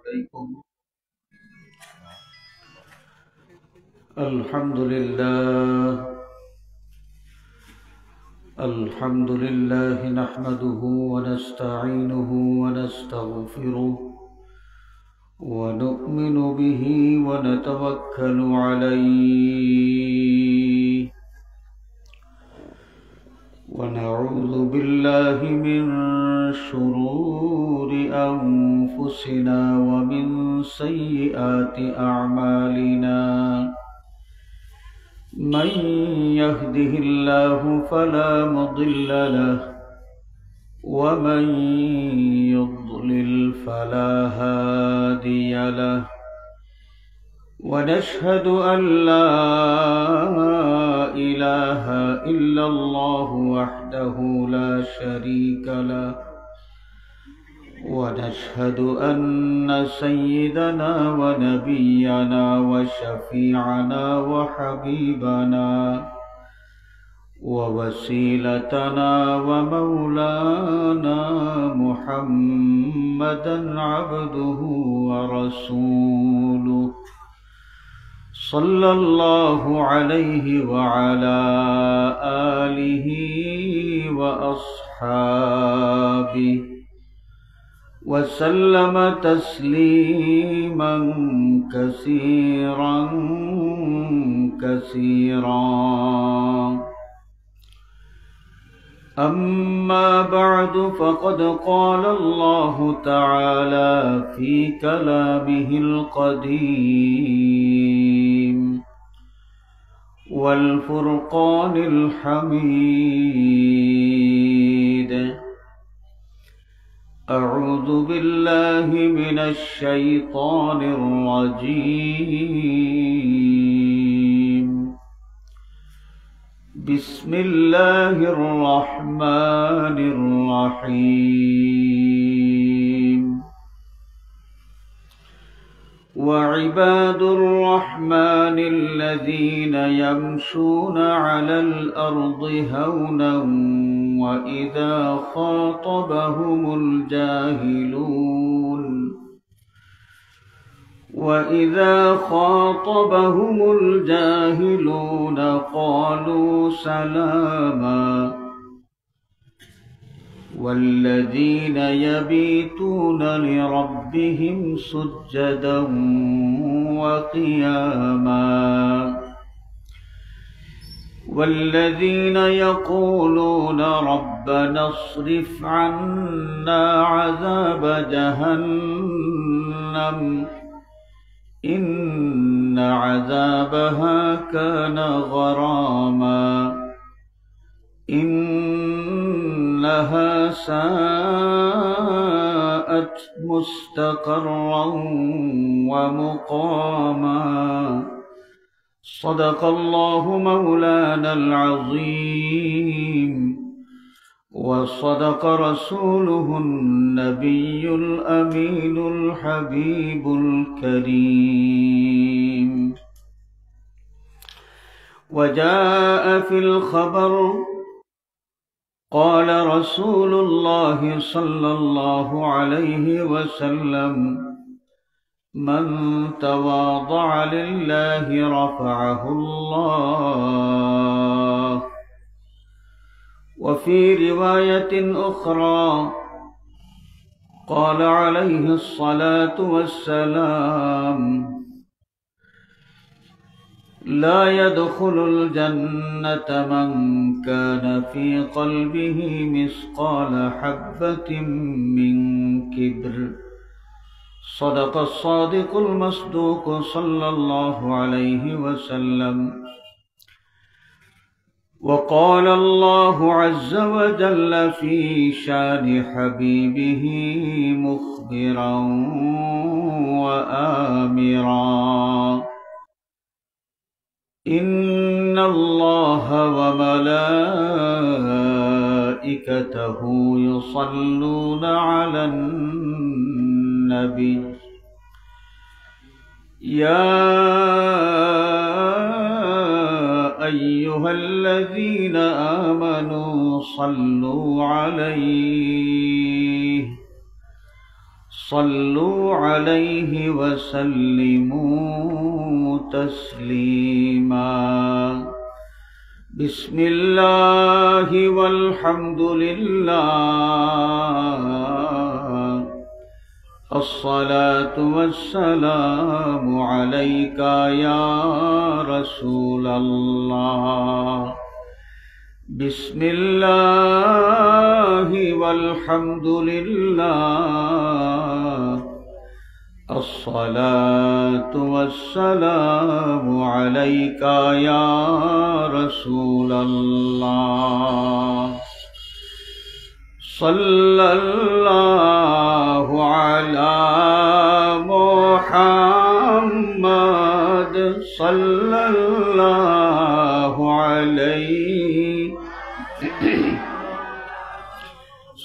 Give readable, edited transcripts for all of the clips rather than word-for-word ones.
عليكم. الحمد لله نحمده ونستعينه ونستغفره ونؤمن به ونتوكل عليه ونعوذ بالله من شرور أنفسنا ومن سيئات أعمالنا. من يهده الله فلا مضل له ومن يضلل فلا هادي له. ونشهد أن لا إله إلا الله وحده لا شريك له. ونشهد أن سيدنا ونبينا وشفيعنا وحبيبنا ووسيلتنا ومولانا محمدا عبده ورسوله صلى الله عليه وعلى آله وأصحابه وسلم تسليما كثيرا كثيرا. أما بعد فقد قال الله تعالى في كلامه القديم والفرقان الحميد: أعوذ بالله من الشيطان الرجيم. بسم الله الرحمن الرحيم. وعباد الرحمن الذين يمشون على الأرض هونا وإذا خاطبهم الجاهلون قالوا سلاما. والذين يبيتون لربهم سجدا وقياما. والذين يقولون ربنا اصرف عنا عذاب جهنم إن عذابها كان غراما إنها ساءت مستقرا ومقاما. صدق الله مولانا العظيم وصدق رسوله النبي الأمين الحبيب الكريم. وجاء في الخبر قال رسول الله صلى الله عليه وسلم: من تواضع لله رفعه الله. وفي رواية أخرى قال عليه الصلاة والسلام: لا يدخل الجنة من كان في قلبه مثقال حبة من كبر. صدق الصادق المصدوق صلى الله عليه وسلم. وقال الله عز وجل في شان حبيبه مخبرا وآمرا: إن الله وملائكته يصلون على النبي يا أيها الذين آمنوا صلوا عليه صلوا عليه وسلموا تسليما بسم الله والحمد لله الصلاة والسلام عليك يا رسول الله بسم الله والحمد لله الصلاة والسلام عليك يا رسول الله صلى الله على محمد صلى الله عليه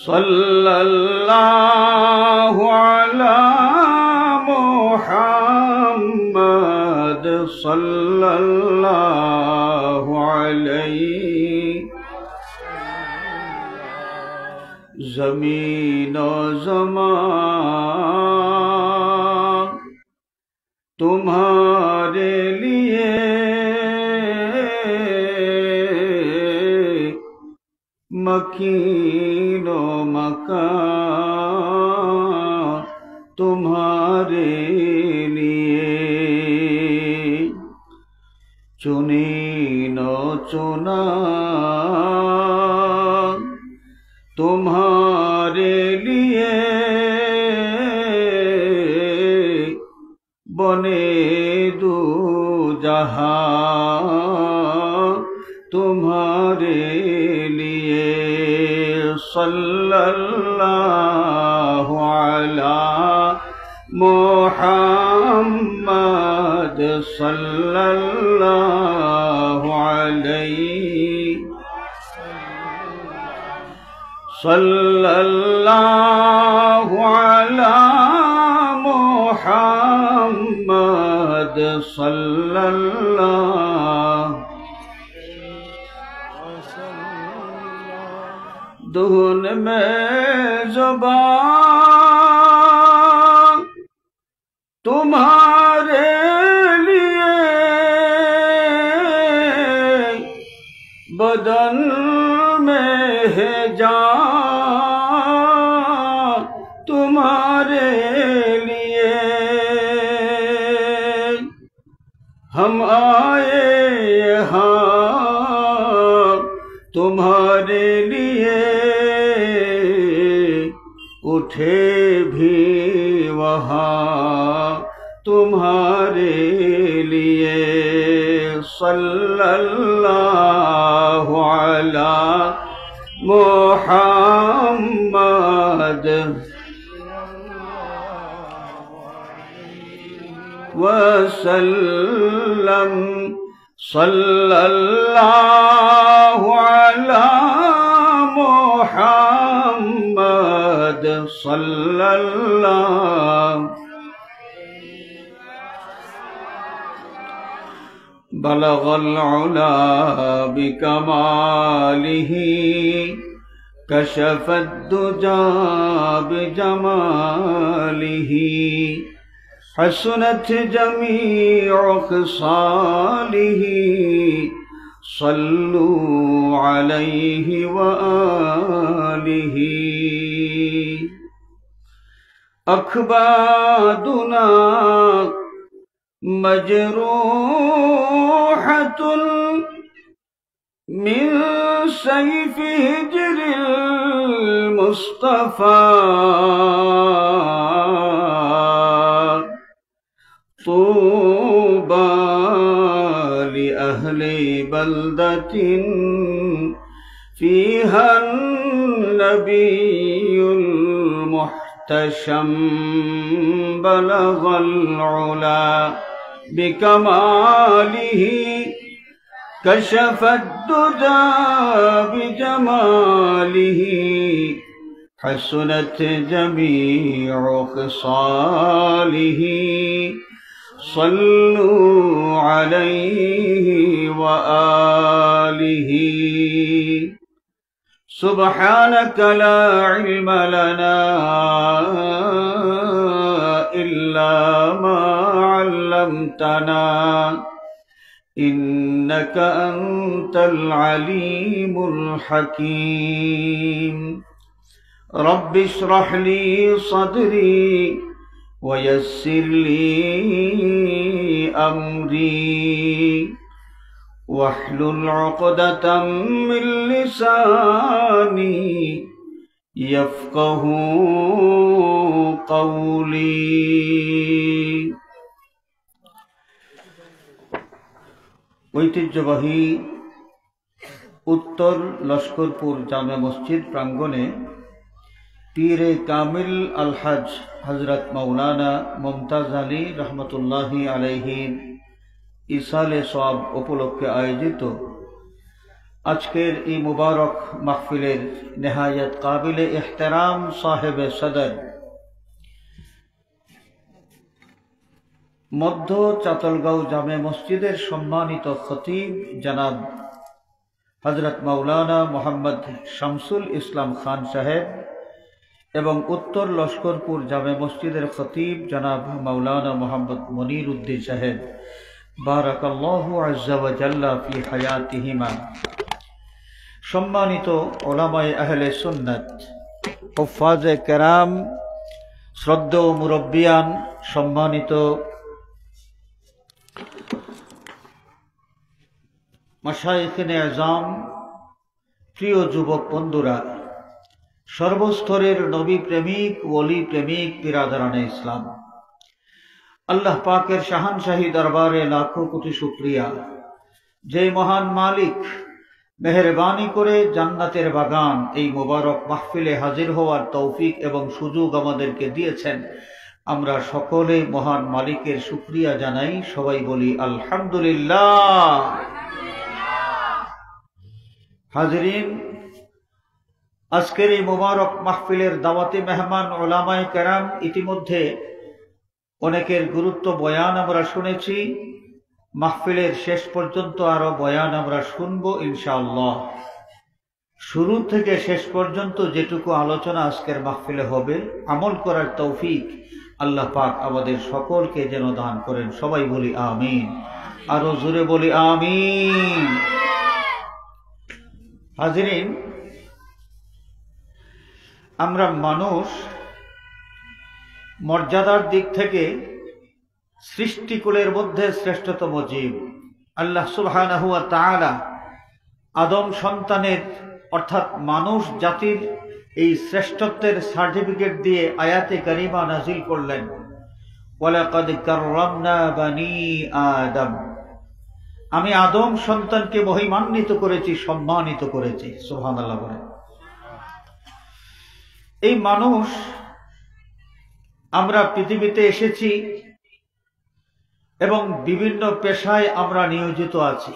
صلى الله على محمد صلى الله عليه ज़मीन और ज़मान तुम्हारे लिए मकीन और मकान तुम्हारे लिए चुनीन और चुना तुम्हारे लिए बने दो जहां तुम्हारे लिए सल्लल्लाहु अलैहि मुहम्मद सल्लल्लाहु अलैहि सल्लल्लाहु अलैहि मुहम्मद सल्लल्लाहु धुन में ज़ुबान तुम्हारे लिए बदन में है जान तुम्हारे लिए हम आए यहाँ तुम्हारे लिए उठे भी वहाँ तुम्हारे लिए सल्लल्लाहु अलैहि मुहम्मद वसल्लम सल्लल्लाहु अलैहि मुहम्मद सल्लल्लाहु बलगल उला बिकमालिही कशफद दुजा बिजमालिही हसनत जमीउ खसालिही सल्लू अलैहि व आलिही अखबादुना मजरूहतुन मिन सैफि हिज्रिल मुस्तफा तूबा लि अहली बल्दतिन फीहा नबियुल मुहतशम बलगल उला बिकमालिही कशफद दुजा बिजमालिही हसनत जमीउ खसालिही सल्लू अलैहि व आलिही सुब्हानक ला इल्म लना إلا ما علمتنا إنك أنت العليم الحكيم رب اشرح لي صدري ويسر لي أمري واحلل عقدة من لساني يفقه قولي ঐতিহ্যবাহী উত্তর লস্করপুর জামে মসজিদ প্রাঙ্গণে পীরে কামিল আল হজ হযরত মাওলানা মুমতাজ আলী রহমতুল্লাহি আলাইহির ইসালে সওয়াব উপলক্ষে আয়োজিত আজকের এই মুবারক মাহফিলের নেহায়েত কাবিলে ইহতেরাম সাহেবে সদর মধ্য চাতলগাঁও জামে মসজিদের সম্মানিত খতিব জনাব হযরত মাওলানা মোহাম্মদ শামসুল ইসলাম খান সাহেব এবং উত্তর লস্করপুর জামে মসজিদের খতিব জনাব মাওলানা মোহাম্মদ মনির উদ্দিন সাহেব বারাকাল্লাহু আজ্জা ওয়া জাল্লা ফি হায়াতিহিমা, সম্মানিত উলামায়ে আহলে সুন্নাত, হুফাজে কেরাম, শ্রদ্ধেয় মুরব্বিয়ান, সম্মানিত মাশায়েখে আযম, প্রিয় যুবক বন্ধুরা, সর্বস্তরের নবী প্রেমিক, ওলি প্রেমিক, বিরাদরানে ইসলাম, আল্লাহ পাকের শাহানশাহী দরবারে লাখো কোটি শুকরিয়া, যে মহান মালিক মেহেরবানি করে জান্নাতের বাগান এই মোবারক মাহফিলে হাজির হওয়ার তৌফিক এবং সুযোগ আমাদেরকে দিয়েছেন। আমরা সকলে মহান মালিকের শুকরিয়া জানাই, সবাই বলি আলহামদুলিল্লাহ। হাজরিন, আজকের এই মোবারক মাহফিলের দাওয়াতে মেহমান উলামায়ে কেরাম, ইতিমধ্যে অনেকের গুরুত্ব বয়ান আমরা শুনেছি। মাহফিলের শেষ পর্যন্ত আরো বয়ান আমরা শুনব ইনশাআল্লাহ। শুরু থেকে শেষ পর্যন্ত যেটুকু আলোচনা আজকের মাহফিলে হবে, আমল করার তৌফিক আল্লাহ পাক আমাদের সকলকে যেন দান করেন। সবাই বলি আমিন, আরো জোরে বলি আমিন। হাজরিন, আমরা মানুষ মর্যাদার দিক থেকে সৃষ্টিকুলের মধ্যে শ্রেষ্ঠতম জীব। আল্লাহ সুবহানাহু ওয়া তাআলা আদম সন্তানের অর্থাৎ মানুষ জাতির এই শ্রেষ্ঠত্বের সার্টিফিকেট দিয়ে আয়াতে কারিমা নাজিল করলেন, ওয়ালাকাদ কাররামনা বানি আদম, আমি আদম সন্তানকে মহিমান্বিত করেছি, সম্মানিত করেছি। সুবহানাল্লাহ বলেন। এই মানুষ, আমরা পৃথিবীতে এসেছি এবং বিভিন্ন পেশায় আমরা নিয়োজিত আছি।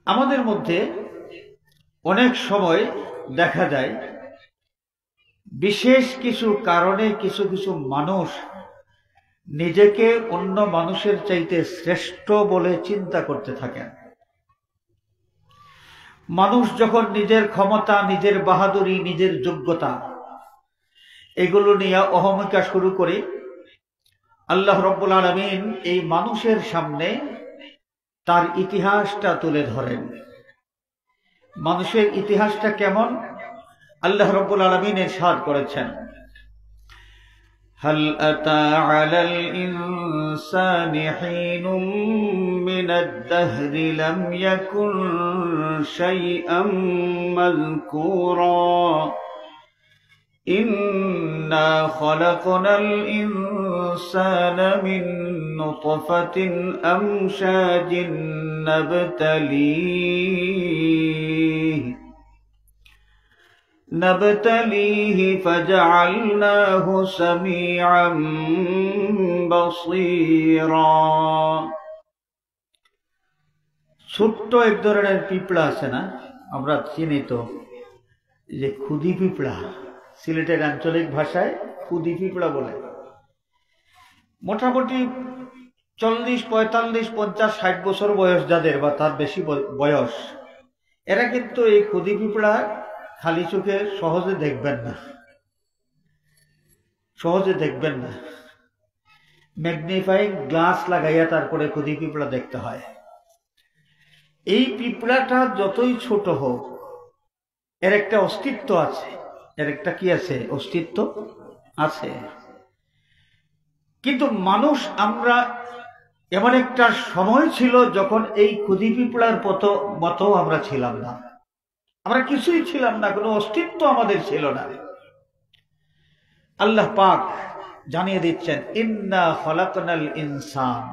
আমাদের মধ্যে অনেক সময় দেখা যায় বিশেষ কিছু কারণে কিছু কিছু মানুষ নিজেকে অন্য মানুষের চাইতে শ্রেষ্ঠ বলে চিন্তা করতে থাকেন। মানুষ যখন নিজের ক্ষমতা, নিজের বাহাদুরি, নিজের যোগ্যতা এগুলো নিয়ে অহমিকা শুরু করে, আল্লাহ রাব্বুল আলামিন এই মানুষের সামনে তার ইতিহাসটা তুলে ধরেন। মানুষের ইতিহাসটা কেমন আল্লাহ রাব্বুল আলামিন ইরশাদ করেছেন, হাল আতা আলাল ইনসানি হিনুম মিনাদ দাহরি লাম ইয়াকুন শাইআম মাযকুরা إنا خلقنا الإنسان من نطفة أمشاج نبتليه فجعلناه سميعا بصيرا। ছোট্ট এক ধরনের পিঁপড়া আছে না, আমরা চিনি তো, যে খুদি পিঁপড়া, সিলেটের আঞ্চলিক ভাষায় খুদি পিঁপড়া বলে। মোটামুটি 40, 45, 50, 60 বছর বয়স যাদের বা তার বেশি বয়স, এরা কিন্তু এই খুদি পিঁপড়া খালি চোখে সহজে দেখবেন না। সহজে দেখবেন না, ম্যাগনিফাইং গ্লাস লাগাইয়া তারপরে খুদি পিঁপড়া দেখতে হয়। এই পিঁপড়াটা যতই ছোট হোক, এর একটা অস্তিত্ব আছে। এর একটা কি আছে? অস্তিত্ব আছে। কিন্তু মানুষ, আমরা এমন একটা সময় ছিল যখন এই খুদি পিঁপড়ার মতো আমরা ছিলাম না। আমরা কিছুই ছিলাম না, কোনো অস্তিত্ব আমাদের ছিল না। আল্লাহ পাক জানিয়ে দিচ্ছেন, ইন্না খলাকনাল ইনসান,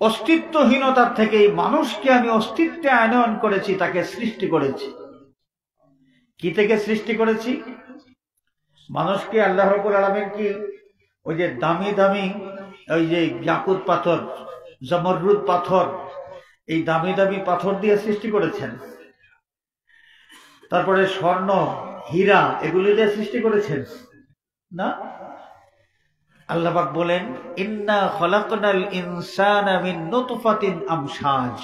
অস্তিত্বহীনতার থেকে এই মানুষকে আমি অস্তিত্বে আনয়ন করেছি, তাকে সৃষ্টি করেছি। কি থেকে সৃষ্টি করেছি? মানুষকে আল্লাহ রাব্বুল আলামিন কি ওই যে দামি দামি ওই যে ইয়াকুত পাথর, জমরুদ পাথর, এই দামি দামি পাথর দিয়ে সৃষ্টি করেছেন? তারপরে স্বর্ণ, হীরা, এগুলি দিয়ে সৃষ্টি করেছেন না। আল্লাহ পাক বলেন, ইন্না খলাকনাল ইনসানা মিন নুতফাতিন আমশাজ,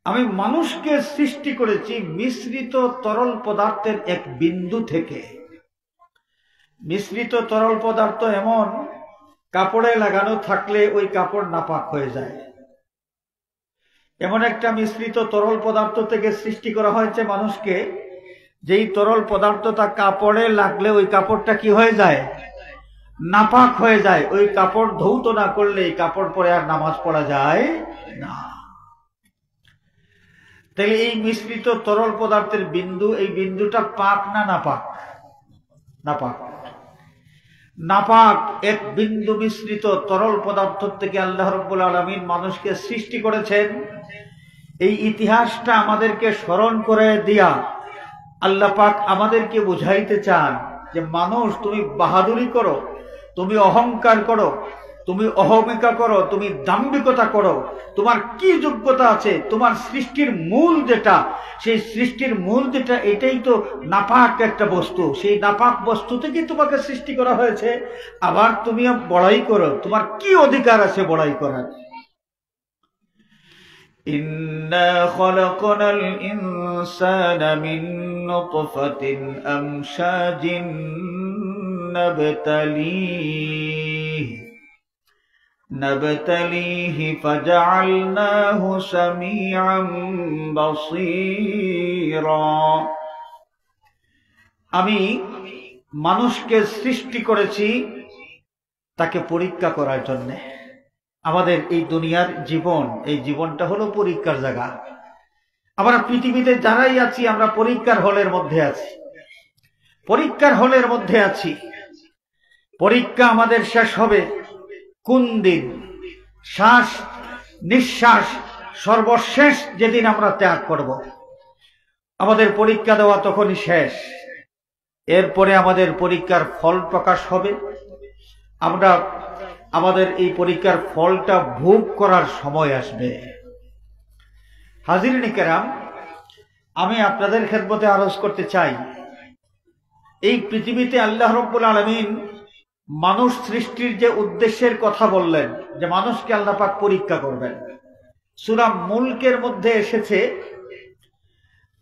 আমি মানুষকে সৃষ্টি করেছি মিশ্রিত তরল পদার্থের এক বিন্দু থেকে। মিশ্রিত তরল পদার্থ এমন, কাপড়ে লাগানো থাকলে ওই কাপড় নাপাক হয়ে যায়। এমন একটা মিশ্রিত তরল পদার্থ থেকে সৃষ্টি করা হয়েছে মানুষকে, যেই তরল পদার্থটা কাপড়ে লাগলে ওই কাপড়টা কি হয়ে যায়? নাপাক হয়ে যায়। ওই কাপড় ধৌত না করলে এই কাপড় পরে আর নামাজ পড়া যায় না। তাহলে এই মিশ্রিত তরল পদার্থের বিন্দু, এই বিন্দুটা পাক না নাপাক? নাপাক। নাপাক এক বিন্দু মিশ্রিত তরল পদার্থ থেকে আল্লাহ রাব্বুল আলামিন মানুষকে সৃষ্টি করেছেন। এই ইতিহাসটা আমাদেরকে স্মরণ করে দিয়া আল্লাহ পাক আমাদেরকে বুঝাইতে চান যে মানুষ, তুমি বাহাদুরি করো, তুমি অহংকার করো, তুমি অহমিকা করো, তুমি দাম্ভিকতা করো, তোমার কি যোগ্যতা আছে? তোমার সৃষ্টির মূল যেটা, সেই সৃষ্টির মূল যেটা, এটাই তো নাপাক একটা বস্তু। সেই নাপাক বস্তু থেকে তোমাকে সৃষ্টি করা হয়েছে। আবার তুমি বড়াই করো, তোমার কি অধিকার আছে বড়াই করার? ইন্না খলাকনাল ইনসানা মিন নুতফাতিন আমশাজিন নাবতালিহি ফাজআলনাহু সামিআন বাসীরা, আমি মানুষকে সৃষ্টি করেছি তাকে পরীক্ষা করার জন্য। আমাদের এই দুনিয়ার জীবন, এই জীবনটা হলো পরীক্ষার জায়গা। আমরা পৃথিবীতে যারাই আছি, আমরা পরীক্ষার হলের মধ্যে আছি। পরীক্ষার হলের মধ্যে আছি। পরীক্ষা আমাদের শেষ হবে কোন দিন? শ্বাস নিঃশ্বাস সর্বশেষ যেদিন আমরা ত্যাগ করব, আমাদের পরীক্ষা দেওয়া তখনই শেষ। এরপরে আমাদের পরীক্ষার ফল প্রকাশ হবে। আমরা আমাদের এই পরীক্ষার ফলটা ভোগ করার সময় আসবে। হাজিরিন কেরাম, আমি আপনাদের খেদমতে আরজ করতে চাই, এই পৃথিবীতে আল্লাহ রাব্বুল আলামিন মানুষ সৃষ্টির যে উদ্দেশ্যের কথা বললেন, যে মানুষকে আল্লাহ পাক পরীক্ষা করবেন, সূরা মুলকের মধ্যে এসেছে,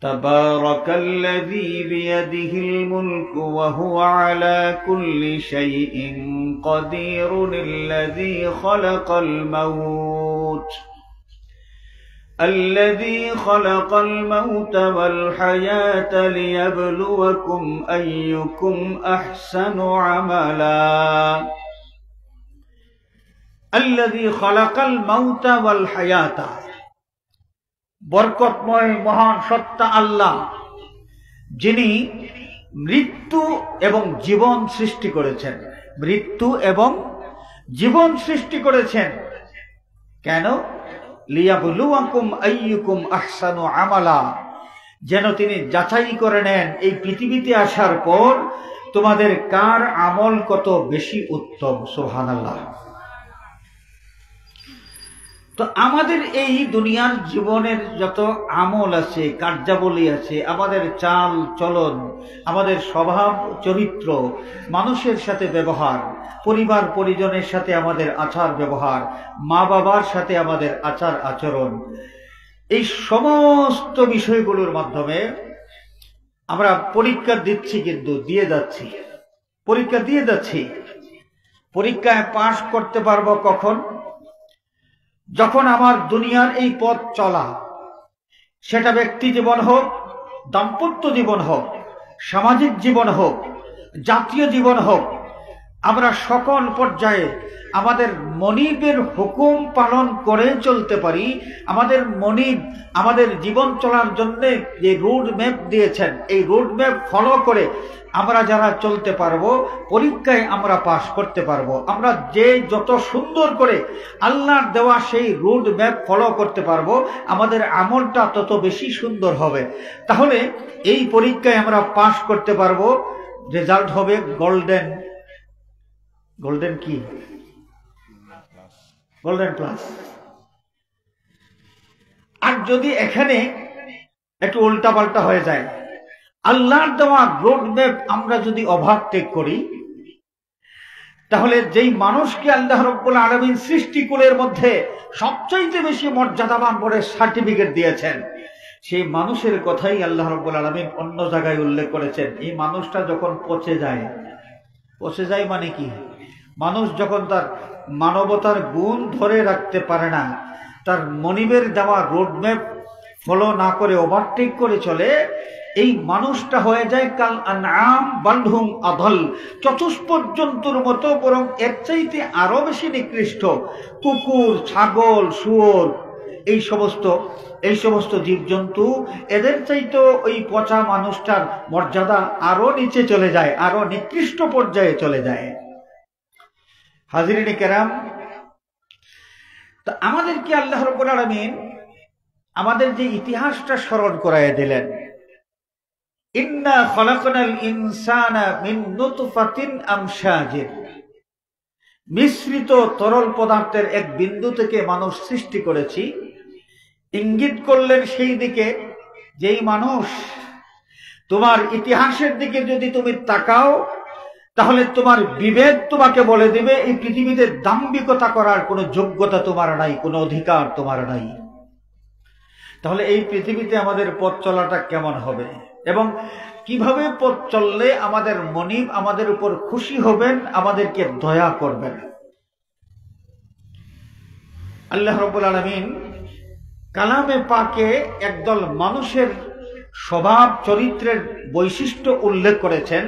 তাবারাকাল্লাযী বিয়াদিহিল মুলকু ওয়া হুয়া আলা কুল্লি শাইইন কাদিরুল্লাযী খালাকাল মাউত الذي خلق الموت والحياة ليبلوكم أيكم أحسن عملا الذي خلق الموت والحياة, বরকতময় মহান সত্তা আল্লাহ, যিনি মৃত্যু এবং জীবন সৃষ্টি করেছেন। মৃত্যু এবং জীবন সৃষ্টি করেছেন কেন? লিয়াবলুয়াকুম আইয়ুকুম আহসানু আমালা, যেন তিনি যাচাই করে নেন এই পৃথিবীতে আসার পর তোমাদের কার আমল কত বেশি উত্তম। সুবহানাল্লাহ। তো আমাদের এই দুনিয়ার জীবনের যত আমল আছে, কার্যাবলী আছে, আমাদের চাল চলন, আমাদের স্বভাব চরিত্র, মানুষের সাথে ব্যবহার, পরিবার পরিজনের সাথে আমাদের আচার ব্যবহার, মা বাবার সাথে আমাদের আচার আচরণ, এই সমস্ত বিষয়গুলোর মাধ্যমে আমরা পরীক্ষা দিচ্ছি, কিন্তু দিয়ে যাচ্ছি। পরীক্ষা দিয়ে যাচ্ছি। পরীক্ষায় পাশ করতে পারবো কখন? যখন আমার দুনিয়ার এই পথ চলা, সেটা ব্যক্তি জীবন হোক, দাম্পত্য জীবন হোক, সামাজিক জীবন হোক, জাতীয় জীবন হোক, আমরা সকল পর্যায়ে আমাদের মনিবের হুকুম পালন করে চলতে পারি। আমাদের মনিব আমাদের জীবন চলার জন্য যে রোড ম্যাপ দিয়েছেন, এই রোড ম্যাপ ফলো করে আমরা যারা চলতে পারবো, পরীক্ষায় আমরা পাশ করতে পারবো। আমরা যে যত সুন্দর করে আল্লাহর দেওয়া সেই রোড ম্যাপ ফলো করতে পারবো, আমাদের আমলটা তত বেশি সুন্দর হবে। তাহলে এই পরীক্ষায় আমরা পাশ করতে পারবো, রেজাল্ট হবে গোল্ডেন। গোল্ডেন কি? Golden plus. আর যদি এখানে একটু উল্টা পাল্টা হয়ে যায়, আল্লাহর দেওয়া রোড ম্যাপ আমরা যদি ওভারটেক করি, তাহলে যেই মানুষকে আল্লাহ রাব্বুল আলামিন সৃষ্টিকুলের মধ্যে সবচাইতে বেশি মর্যাদাবান বলে সার্টিফিকেট দিয়েছেন, সেই মানুষের কথাই আল্লাহ রাব্বুল আলামিন অন্য জায়গায় উল্লেখ করেছেন। এই মানুষটা যখন পচে যায়, পচে যায় মানে কি? মানুষ যখন তার মানবতার গুণ ধরে রাখতে পারে না, তার মনিবের দেওয়া রোডম্যাপ ফলো না করে ওভারটেক করে চলে, এই মানুষটা হয়ে যায় কাল আনআম বাল হুম আদল, চতুষ্পদ জন্তুর মতো, বরং এর চাইতে আরো বেশি নিকৃষ্ট। কুকুর, ছাগল, শুয়োর, এই সমস্ত জীবজন্তু, এদের চাইতে ওই পচা মানুষটার মর্যাদা আরো নিচে চলে যায়, আরো নিকৃষ্ট পর্যায়ে চলে যায়। হাজিরিনে কেরাম, তা আমাদেরকে আল্লাহ রাব্বুল আলামিন আমাদের যে ইতিহাসটা স্মরণ করায় দিলেন, ইন্না খলাকনাল ইনসানা মিন নুতফাতিন আমশাজিন, মিশ্রিত তরল পদার্থের এক বিন্দু থেকে মানুষ সৃষ্টি করেছি। ইঙ্গিত করলেন সেই দিকে, যেই মানুষ তোমার ইতিহাসের দিকে যদি তুমি তাকাও, তাহলে তোমার বিবেক তোমাকে বলে দিবে এই পৃথিবীতে দাম্ভিকতা করার কোনো যোগ্যতা তোমার নাই, কোনো অধিকার তোমার নাই। তাহলে এই পৃথিবীতে আমাদের পথ চলাটা কেমন হবে এবং কিভাবে পথ চললে আমাদের মনিব আমাদের উপর খুশি হবেন, আমাদেরকে দয়া করবেন। আল্লাহ রাব্বুল আলামিন কালামে পাকে একদল মানুষের স্বভাব চরিত্রের বৈশিষ্ট্য উল্লেখ করেছেন,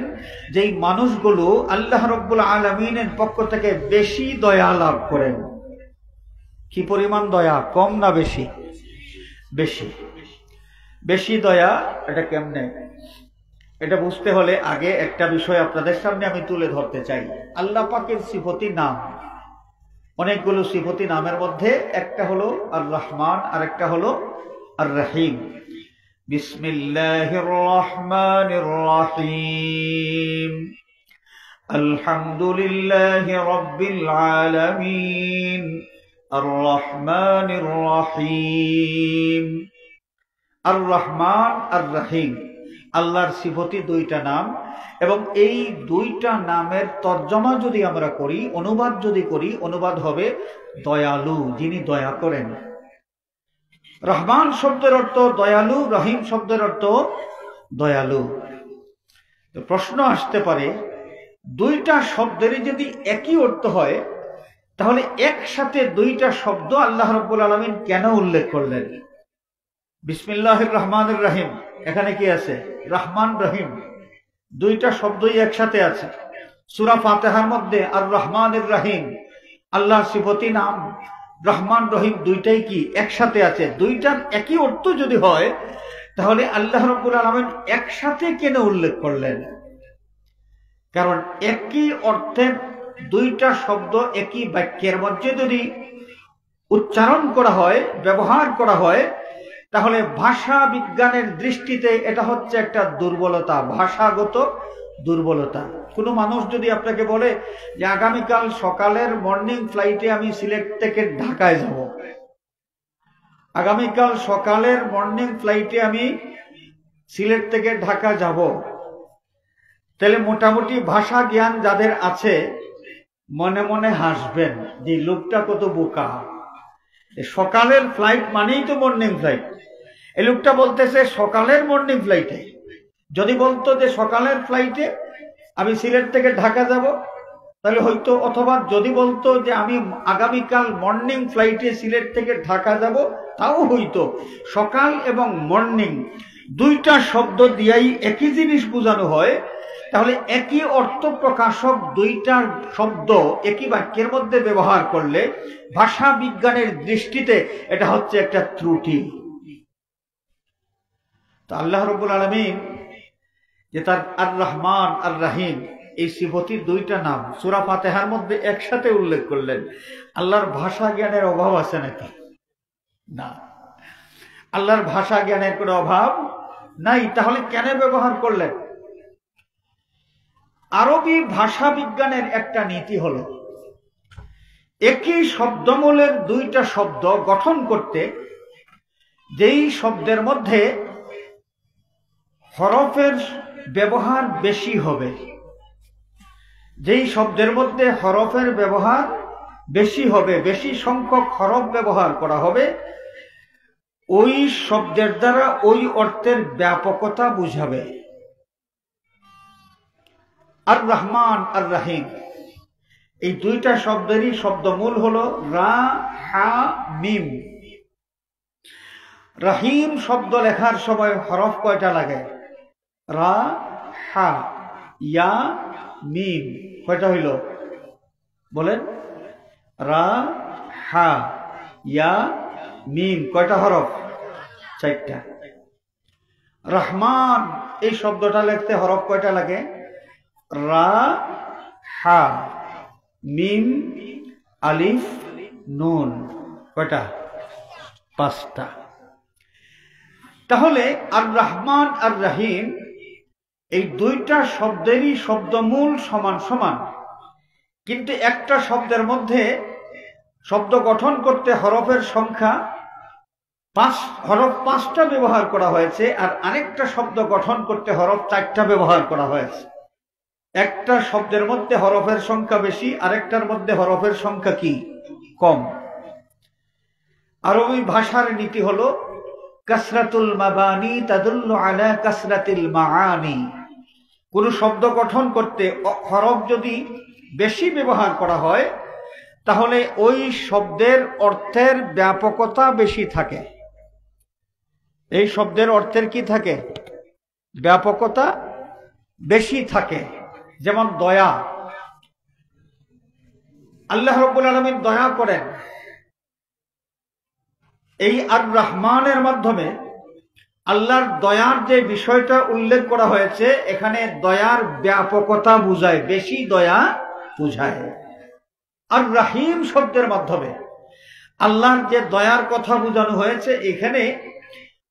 যেই মানুষগুলো আল্লাহ রাব্বুল আলামিনের পক্ষ থেকে বেশি দয়া লাভ করেন। কি পরিমাণ দয়া? কম না বেশি? বেশি। বেশি দয়া এটা কেমনে? এটা বুঝতে হলে আগে একটা বিষয় আপনাদের সামনে আমি তুলে ধরতে চাই। আল্লাহ পাকের সিফতি নাম, অনেকগুলো সিফতি নামের মধ্যে একটা হলো আর রহমান, আর একটা হলো আর রহিম। বিসমিল্লাহির রহমানির রহিম, আলহামদুলিল্লাহি রাব্বিল আলামিন, আর রহমানির রহিম। আর রহমান আর রহিম আল্লাহর সিফতি দুইটা নাম, এবং এই দুইটা নামের তর্জমা যদি আমরা করি, অনুবাদ যদি করি, অনুবাদ হবে দয়ালু, যিনি দয়া করেন। রহমান শব্দের অর্থ দয়ালু, রহিম শব্দের অর্থ দয়ালু। তো প্রশ্ন আসতে পারে, দুইটা শব্দেরই যদি একই অর্থ হয়, তাহলে একসাথে দুইটা শব্দ আল্লাহ রাব্বুল আলামিন কেন উল্লেখ করলেন? বিসমিল্লাহির রহমানির রহিম, এখানে কি আছে? রহমান রহিম, দুইটা শব্দই একসাথে আছে। সূরা ফাতিহার মধ্যে আর রহমানির রহিম, আল্লাহর সিফতি নাম রহমান রহিম দুইটাই কি একসাথে আছে। দুইটার একই অর্থ যদি হয়, তাহলে আল্লাহ রাব্বুল আলামিন একসাথে কেন উল্লেখ করলেন? কারণ একই অর্থের দুইটা শব্দ একই বাক্যের মধ্যে যদি উচ্চারণ করা হয়, ব্যবহার করা হয়, তাহলে ভাষা বিজ্ঞানের দৃষ্টিতে এটা হচ্ছে একটা দুর্বলতা, ভাষাগত দুর্বলতা। কোনো মানুষ যদি আপনাকে বলে যে আগামীকাল সকালের মর্নিং ফ্লাইটে আমি সিলেট থেকে ঢাকায় যাব, আগামীকাল সকালের মর্নিং ফ্লাইটে আমি সিলেট থেকে ঢাকা যাব, তাহলে মোটামুটি ভাষা জ্ঞান যাদের আছে মনে মনে হাসবেন যে লোকটা কত বোকা। সকালের ফ্লাইট মানেই তো মর্নিং ফ্লাইট, এই লোকটা বলতেছে সকালের মর্নিং ফ্লাইটে। যদি বলতো যে সকালের ফ্লাইটে আমি সিলেট থেকে ঢাকা যাব, তাহলে হয়তো, অথবা যদি বলতো যে আমি আগামীকাল মর্নিং ফ্লাইটে সিলেট থেকে ঢাকা যাব, তাও হইতো। সকাল এবং মর্নিং দুইটা শব্দ দিয়াই একই জিনিস বোঝানো হয়, তাহলে একই অর্থ প্রকাশক দুইটা শব্দ একই বাক্যের মধ্যে ব্যবহার করলে ভাষা বিজ্ঞানের দৃষ্টিতে এটা হচ্ছে একটা ত্রুটি। তো আল্লাহ রাব্বুল আলামিন যে তার আর রহমান আর রহিম এই সিফতির দুইটা নাম সূরা ফাতিহার মধ্যে একসাথে উল্লেখ করলেন, আল্লাহর ভাষা জ্ঞানের অভাব আছে নাকি? না, আল্লাহর ভাষা জ্ঞানের কোনো অভাব নাই। তাহলে কেন ব্যবহার করলেন? আরবি ভাষা বিজ্ঞানের একটা নীতি হলো, একই শব্দমূলের দুইটা শব্দ গঠন করতে যেই শব্দের মধ্যে হরফের ব্যবহার বেশি হবে, যেই শব্দের মধ্যে হরফের ব্যবহার বেশি হবে, বেশি সংখ্যক হরফ ব্যবহার করা হবে, ওই শব্দের দ্বারা ওই অর্থের ব্যাপকতা বুঝাবে। আর রহমান আর রহিম এই দুইটা শব্দেরই শব্দমূল হলো রা হা মিম। রহিম শব্দ লেখার সময় হরফ কয়টা লাগে? রা হা ইয়া মিম। কয়টা হইল বলেন? রা হা ইয়া মিম কয়টা হরফ? চারটা। রহমান এই শব্দটা লিখতে হরফ কয়টা লাগে? রা হা মিম আলিফ নুন। কয়টা? পাঁচটা। তাহলে আর রহমান আর রহিম এই দুইটা শব্দেরই শব্দমূল সমান সমান, কিন্তু একটা শব্দের মধ্যে শব্দ গঠন করতে হরফের সংখ্যা হরফ 5টা ব্যবহার করা হয়েছে, আর আরেকটা শব্দ গঠন করতে হরফ 4টা ব্যবহার করা হয়েছে। একটা শব্দের মধ্যে হরফের সংখ্যা বেশি, আরেকটার মধ্যে হরফের সংখ্যা কি? কম। আরবি ভাষার নীতি হলো কাসরাতুল মাবানি তাদুল্লু আলা কাসরাতিল মাআনি। কোন শব্দ গঠন করতে হরফ যদি বেশি ব্যবহার করা হয়, তাহলে ওই শব্দের অর্থের ব্যাপকতা বেশি থাকে। এই শব্দের অর্থের কি থাকে? ব্যাপকতা বেশি থাকে। যেমন দয়া, আল্লাহ রাব্বুল আলামিন দয়া করেন, এই আর রহমানের মাধ্যমে আল্লাহর দয়ার যে বিষয়টা উল্লেখ করা হয়েছে, এখানে দয়ার ব্যাপকতা বুঝায়, বেশি দয়া বুঝায়। আর রহিম শব্দের মাধ্যমে আল্লাহর যে দয়ার কথা বোঝানো হয়েছে, এখানে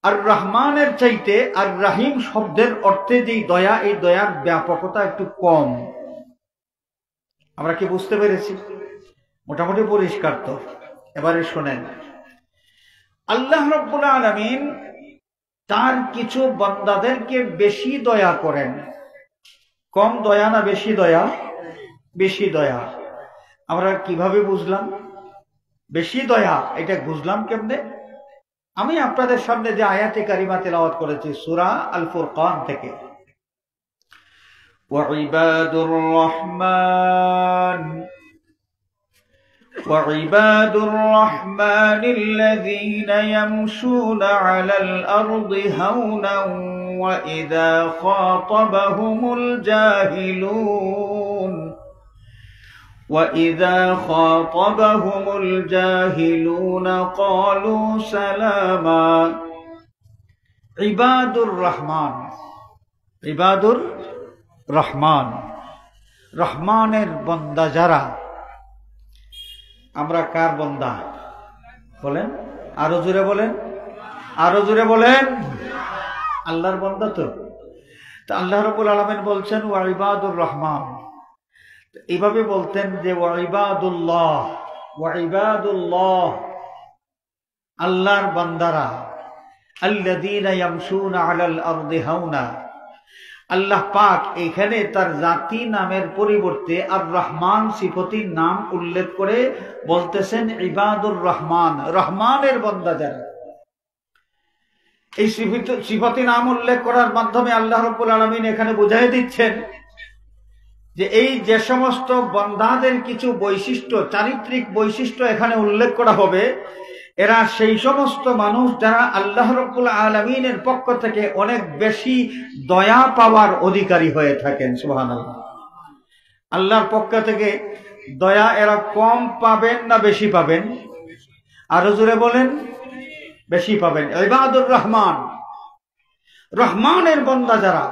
আর রহমানের চাইতে আর রহিম শব্দের অর্থে যেই দয়া, এই দয়ার ব্যাপকতা একটু কম। আমরা কি বুঝতে পেরেছি? মোটামুটি পরিষ্কার তো? এবারে শোনেন, আল্লাহ রাব্বুল আলামিন তার কিছু বান্দাদেরকে বেশি দয়া করেন। কম দয়া না বেশি দয়া? বেশি দয়া। আমরা কিভাবে বুঝলাম বেশি দয়া? এটা বুঝলাম কেমনে? আমি আপনাদের সামনে যে আয়াতে কারিমা তেলাওয়াত করেছি সূরা আল ফুরকান থেকে, وعباد الرحمن الذين يمشون على الأرض هونا وإذا خاطبهم الجاهلون قالوا سلاما। ইবাদুর রহমান, ইবাদুর রহমান, রহমানের বান্দা যারা। আমরা কার বান্দা বলেন? আরো জোরে বলেন, আরো জোরে বলেন। আল্লাহর বান্দা তো। আল্লাহ রাব্বুল আলামিন বলছেন ওয়া ইবাদুর রহমান। এইভাবে বলতেন যে ওয়া ইবাদুল্লাহ, ওয়া ইবাদুল্লাহ আল্লাহর বান্দারা, আল্লাযীনা ইয়ামশুনা আলাল আরদি হাওনা। আল্লাহ পাক এখানে তার জাতি নামের পরিবর্তে আর রহমান সিফতির নাম উল্লেখ করে বলতেছেন ইবাদুর রহমান, রহমানের বান্দা যারা। এই সিফতি নাম উল্লেখ করার মাধ্যমে আল্লাহ রাব্বুল আলামিন এখানে বুঝাই দিচ্ছেন যে এই যে সমস্ত বান্দাদের কিছু বৈশিষ্ট্য, চারিত্রিক বৈশিষ্ট্য এখানে উল্লেখ করা হবে, এরা সেই সমস্ত মানুষ যারা আল্লাহ রাব্বুল আলামিনের পক্ষ থেকে অনেক বেশি দয়া পাওয়ার অধিকারী হয়ে থাকেন। সুবহানাল্লাহ। আল্লাহর পক্ষ থেকে দয়া এরা কম পাবেন না বেশি পাবেন? আরো জোরে বলেন, বেশি পাবেন। ইবাদুর রহমান, রহমানের বান্দা যারা,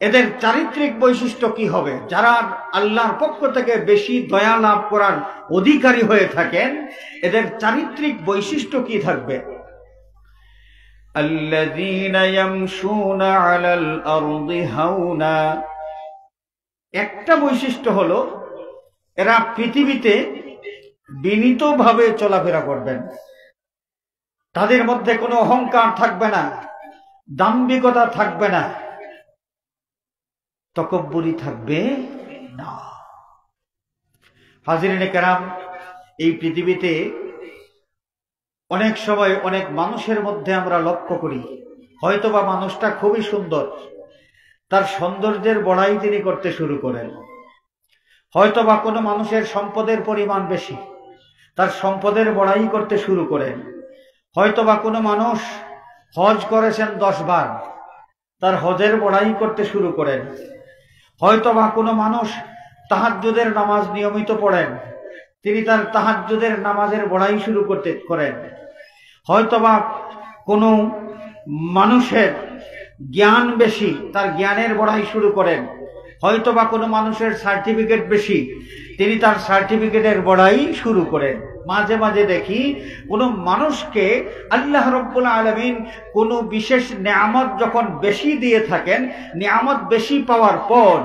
এদের চারিত্রিক বৈশিষ্ট্য কি হবে? যারা আল্লাহর পক্ষ থেকে বেশি দয়া লাভ করার অধিকারী হয়ে থাকেন, এদের চারিত্রিক বৈশিষ্ট্য কি থাকবে? আল্লাযীনা ইয়ামশুনা আলাল আরদি হাওনা। একটা বৈশিষ্ট্য হলো এরা পৃথিবীতে বিনীতভাবে চলাফেরা করবেন। তাদের মধ্যে কোনো অহংকার থাকবে না, দাম্ভিকতা থাকবে না, তকব্বুরি থাকবে না। হাজিরিনে কেরাম, এই পৃথিবীতে অনেক সময় অনেক মানুষের মধ্যে আমরা লক্ষ্য করি, হয়তোবা মানুষটা খুবই সুন্দর, তার সৌন্দর্যের বড়াই তিনি করতে শুরু করেন। হয়তোবা কোনো মানুষের সম্পদের পরিমাণ বেশি, তার সম্পদের বড়াই করতে শুরু করেন। হয়তোবা কোনো মানুষ হজ করেছেন 10 বার, তার হজের বড়াই করতে শুরু করেন। হয়তোবা কোনো মানুষ তাহাজ্জুদের নামাজ নিয়মিত পড়েন, তিনি তার তাহাজ্জুদের নামাজের বড়াই শুরু করেন। হয়তোবা কোনো মানুষের জ্ঞান বেশি, তার জ্ঞানের বড়াই শুরু করেন। হয়তোবা কোনো মানুষের সার্টিফিকেট বেশি, তিনি তার সার্টিফিকেটের বড়াই শুরু করেন। মাঝে মাঝে দেখি কোনো মানুষকে আল্লাহ রাব্বুল আলামিন কোনো বিশেষ নেয়ামত যখন বেশি দিয়ে থাকেন, নেয়ামত বেশি পাওয়ার পর